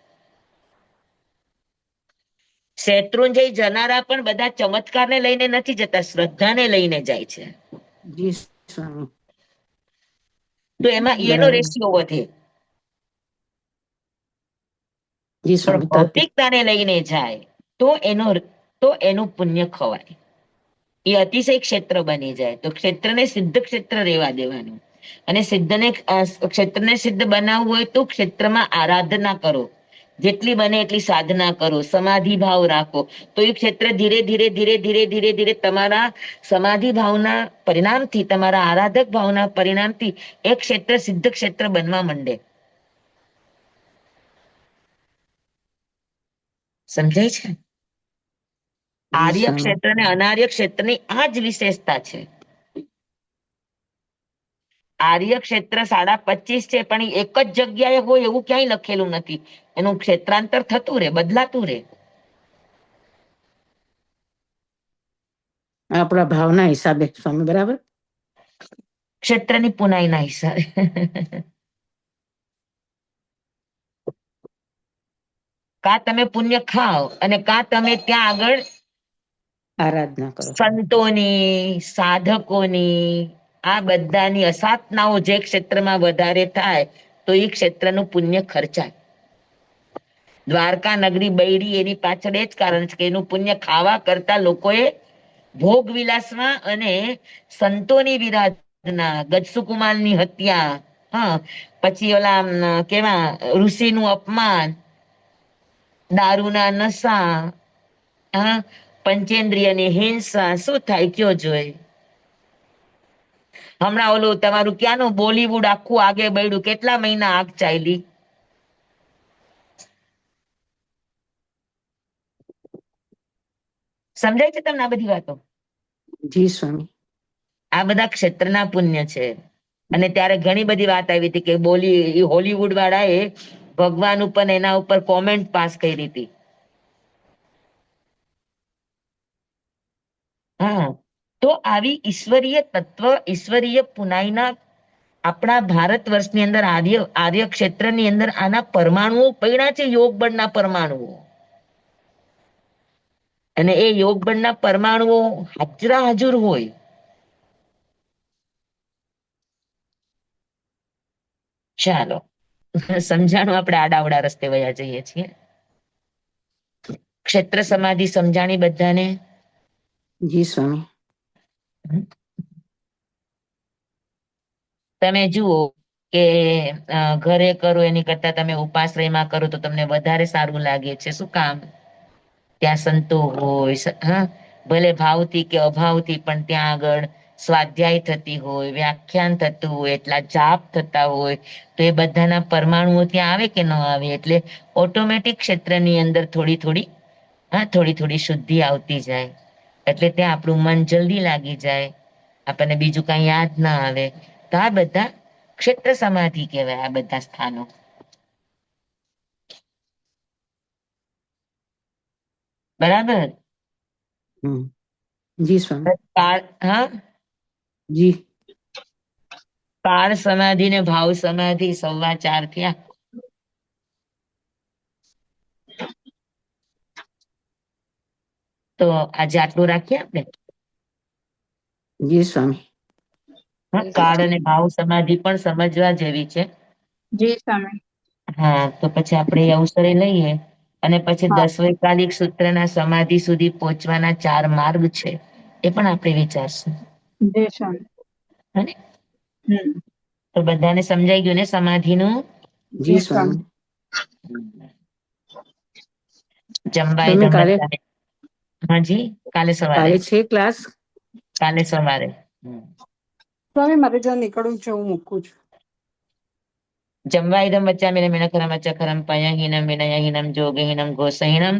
શેત્રુંજય જનારા પણ બધા ચમત્કારને લઈને નથી જતા, શ્રદ્ધાને લઈને જાય છે. જી સ્વામી. તો એમાં એનો બરાબર. રેશિયો વધે. જી પણ સ્વામી. ભૌતિકતાને લઈને જાય તો એનું પુણ્ય ખવાય, એ અતિશય ક્ષેત્ર બની જાય. તો ક્ષેત્રને સિદ્ધ ક્ષેત્ર રહેવા દેવાનું, અને ક્ષેત્રને સિદ્ધ બનાવવું હોય તો ક્ષેત્રમાં આરાધના કરો, જેટલી બને એટલી સાધના કરો, સમાધિ ભાવ રાખો, તો એ ક્ષેત્ર ધીરે ધીરે ધીરે ધીરે ધીરે ધીરે તમારા સમાધિ ભાવના પરિણામથી, તમારા આરાધક ભાવના પરિણામથી એ ક્ષેત્ર સિદ્ધ ક્ષેત્ર બનવા માંડે. સમજાય છે? આર્ય ક્ષેત્ર અને અનાર્ય ક્ષેત્રની આ જ વિશેષતા છે. આર્ય ક્ષેત્ર 25.5 છે, પણ એ એક જ જગ્યાએ હોય એવું ક્યાંય લખેલું નથી. એનું ક્ષેત્રાંતર થતું રહે, બદલાતું રહે. આપણા ભાવના હિસાબે સ્વામી. બરાબર. ક્ષેત્રની પુનાઈના હિસાબે. કા તમે પુણ્ય ખાઓ અને કા તમે ત્યાં આગળ આરાધના કરો. સંતોની, સાધકોની, આ બધાની અસાધનાઓ જે ક્ષેત્રમાં વધારે થાય તો એ ક્ષેત્રનું પુણ્ય ખર્ચાય. દ્વારકા નગરી બૈરી એની પાછળ એ જ કારણ છે કે એનું પુણ્ય ખાવા કરતા લોકોએ ભોગ વિલાસમાં અને સંતોની વિરાધના, ગજસુકુમારની હત્યા, હા, પછી ઓલા કેવા ઋષિનું અપમાન, દારૂના નશા, હા, પંચેન્દ્રિયની હિંસા, શું થાય કયો જોઈ. હમણાં ઓલું તમારું ક્યાંનું બોલીવુડ આખું આગે બળ્યું, કેટલા મહિના આગ ચાલી. સમજાય છે તમને આ બધી વાતો? જી સ્વામી. આ બધા ક્ષેત્રના પુણ્ય છે. અને ત્યારે ઘણી બધી વાત આવી હતી કે હોલીવુડ વાળા એ ભગવાન ઉપર એના ઉપર કોમેન્ટ પાસ કરી હતી. હા, તો આવી ઈશ્વરીય તત્વ, ઈશ્વરીય પુનાઈના આપણા ભારત વર્ષની અંદર આર્ય ક્ષેત્રની અંદર આના પરમાણુઓ પડ્યા છે, યોગ બળના પરમાણુઓ. અને એ યોગ બળના પરમાણુઓ હાજરા હાજર હોય. ચાલો, સમજાણું. આપણે આડાવડા રસ્તે વયા જઈએ છીએ. ક્ષેત્ર સમાધિ સમજાણી બધાને? જી સ્વામી. તમે જુઓ કે ઘરે કરો એની કરતા તમે ઉપાશ્રયમાં કરો તો તમને વધારે સારું લાગે છે. શું કામ? ત્યાં સંતો હોય, હા, ભલે ભાવથી કે અભાવથી, પણ ત્યાં આગળ સ્વાધ્યાય થતી હોય, વ્યાખ્યાન થતું હોય, એટલા જાપ થતા હોય, તો એ બધાના પરમાણુઓ ત્યાં આવે કે ન આવે? એટલે ઓટોમેટિક ક્ષેત્રની અંદર થોડી થોડી શુદ્ધિ આવતી જાય. એટલે ત્યાં આપણું મન જલ્દી લાગી જાય, આપણને બીજું કઈ યાદ ના આવે. તો આ બધા ક્ષેત્ર સમાધિ કહેવાય, આ બધા સ્થાનો. બરાબર? જી સ્વામી. હા, જી. કાળ સમાધિ ને ભાવ સમાધિ 4.25 થયા. તો આજે આટલું રાખીએ આપણે. જી સ્વામી. કાળ અને ભાવ સમાધિ પણ સમજવા જેવી છે. જી સ્વામી. હા, તો પછી આપણે એ અવસરે લઈએ. અને પછી હા, 10 વૈકાલિક સૂત્રના સમાધિ સુધી પહોંચવાના 4 માર્ગ છે, એ પણ આપણે વિચારશું. જી સ્વામી. હને? હમ. તો બધાને સમજાઈ ગયું ને સમાધિનું? જી સ્વામી. જમવાય તમે કાલે હાજી, કાલે સવારે. કાલે છે ક્લાસ? કાલે સવારે. સ્વામી મારે જ્યાં નીકળવું છે હું મૂકું છું. જમવાઈદમ વચ્ચામિનમ વિનખરમ અચખરમ પયહીનમ વિનયહીનમ જોગહીનમ ઘોષહીનમ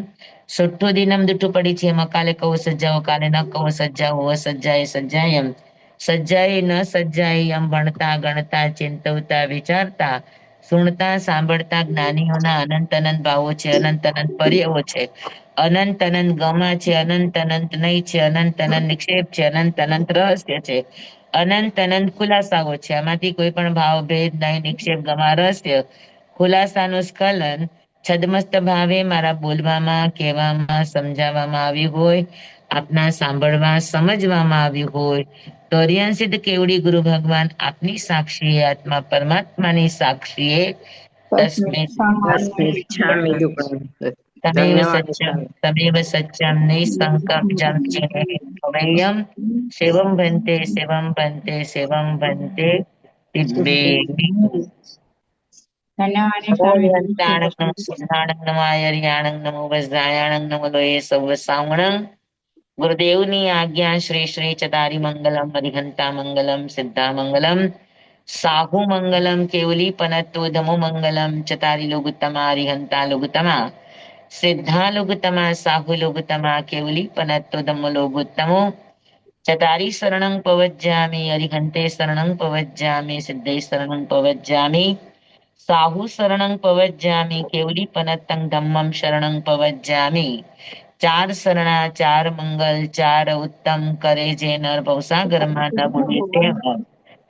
સુઠ્ઠુદીનમ દુઠ્ઠું પડી છે. એમાં કાલે કહો સજ્જાઓ, કાલે ન કહો સજ્જાઓ, સજ્જાએ સજ્જાય એમ. સજ્જાએ ન સજ્જાય એમ. ભણતા ગણતા ચિંતવતા વિચારતા સુણતા સાંભળતા જ્ઞાનીઓના અનંત અનંત ભાવો છે, અનંત અનંત પર્યાવો છે, અનંત અનંત ગમા છે, અનંત અનંત નહી છે, અનંત અનંત નિક્ષેપ છે, અનંત અનંત રહસ્ય છે, અનંત અનંત ખુલાસાઓ છે. આમાંથી કોઈ પણ ભાવ ભેદ નહીં, નિક્ષેપ ગમા રહસ્ય ખુલાસાનું સ્ખલન છદમસ્ત ભાવે મારા બોલવામાં, કહેવામાં, સમજાવવામાં આવ્યું હોય, આપના સાંભળવા, સમજવામાં આવ્યું હોય તો અરિયણ કેવડી ગુરુ ભગવાન આપની સાક્ષીએ, આત્મા પરમાત્માની સાક્ષીએ તસ્મે તમેવ સત્યમ તમેવ સત્યમ નિસંકમ જમ ભવેયમ શિવમ ભંતે શિવમ ભંતે શિવમ ભંતે તિબ્બે ઓરિયંતાણંગ નમો સિદ્ધાણંગ નમો આયર્યાણંગ નમો વજ્રાયાણંગ નમો લોહે સૌ સાવણંગ. ગુરુદેવની આજ્ઞા શ્રી શ્રી ચતારી મંગલમ હરિહંતા મંગલમ સિદ્ધા મંગલમ સાહુ મંગલમ કેવલી પનત્તો ધમો મંગલમ ચતારી લોગુત્તમા હરિહંતા લોગુત્તમા સિદ્ધા લોગુત્તમા સાહુ લોગુત્તમા કેવલી પનત્તો ધમ્મો લોગુત્તમો ચતારી શરણં પવજ્જામિ હરિહંતે શરણં પવજ્જામિ સિદ્ધે શરણં પવજ્જામિ સાહુ શરણં પવજ્જામિ કેવલી પનત્તં ધમ્મં શરણં પવજ્જામિ. ચાર શરણા ચાર મંગલ ચાર ઉત્તમ કરે જે નર ભવસાગરમાં ન બુડે તે નર.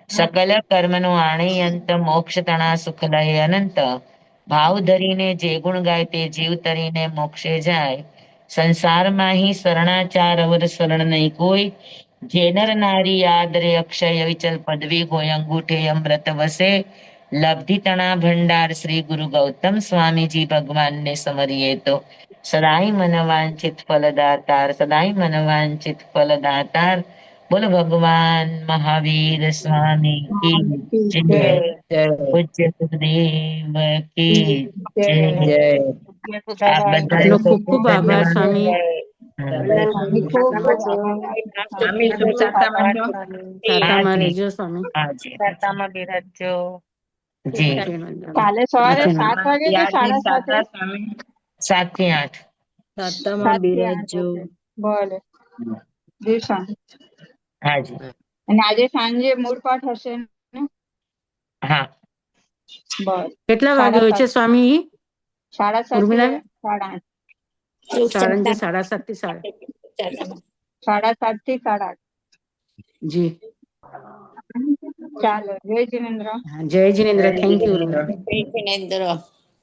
સકલ કર્મનો આણેય અંત મોક્ષ તણા સુખ લય અનંત. ભાવ ધરીને જે ગુણ ગાય તે જીવ તરીને મોક્ષે જાય. સંસારમાં હી શરણાચાર અવર શરણ નહીં કોઈ. જે નર નારી આદરે અક્ષય વિચલ પદવી હોય અંગૂઠે અમૃત વસે. લબ્ધિ તણા ભંડાર શ્રી ગુરુ ગૌતમ સ્વામીજી ભગવાનને સમરીએ તો સદાય મનવાંચિત ફલદાતાર સદાય મનવાંચિત ફલદાતાર. બોલો ભગવાન મહાવીર સ્વામી કી જય. પૂજ્ય ગુરુદેવ કી જય. આપ બધાએ આપનો ખૂબ ખૂબ ખૂબ ખૂબ આભાર ધન્યવાદ. સ્વામી. સાતામાં હાજી રહેજો સ્વામી. હાજી જય જી. જિનેન્દ્ર. કાલે સવારે વચન 7 વાગે કે 7:30? 7 થી 8. 7 થી 8. ઓકે. ભલે. દિશા. હાજી અને આજે સાંજે મૂળ પાઠ હશે ને? હા. બસ. કેટલા વાગે હોય છે સ્વામી? 7:30 ઉર્મિલા થી 8:30. સાંજે 7:30 થી 8:30. 7:30 થી 8:30. જી. ચાલો, જય જિનેન્દ્ર. જય જિનેન્દ્ર. Thank you Urmila.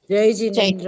જય જિનેન્દ્ર.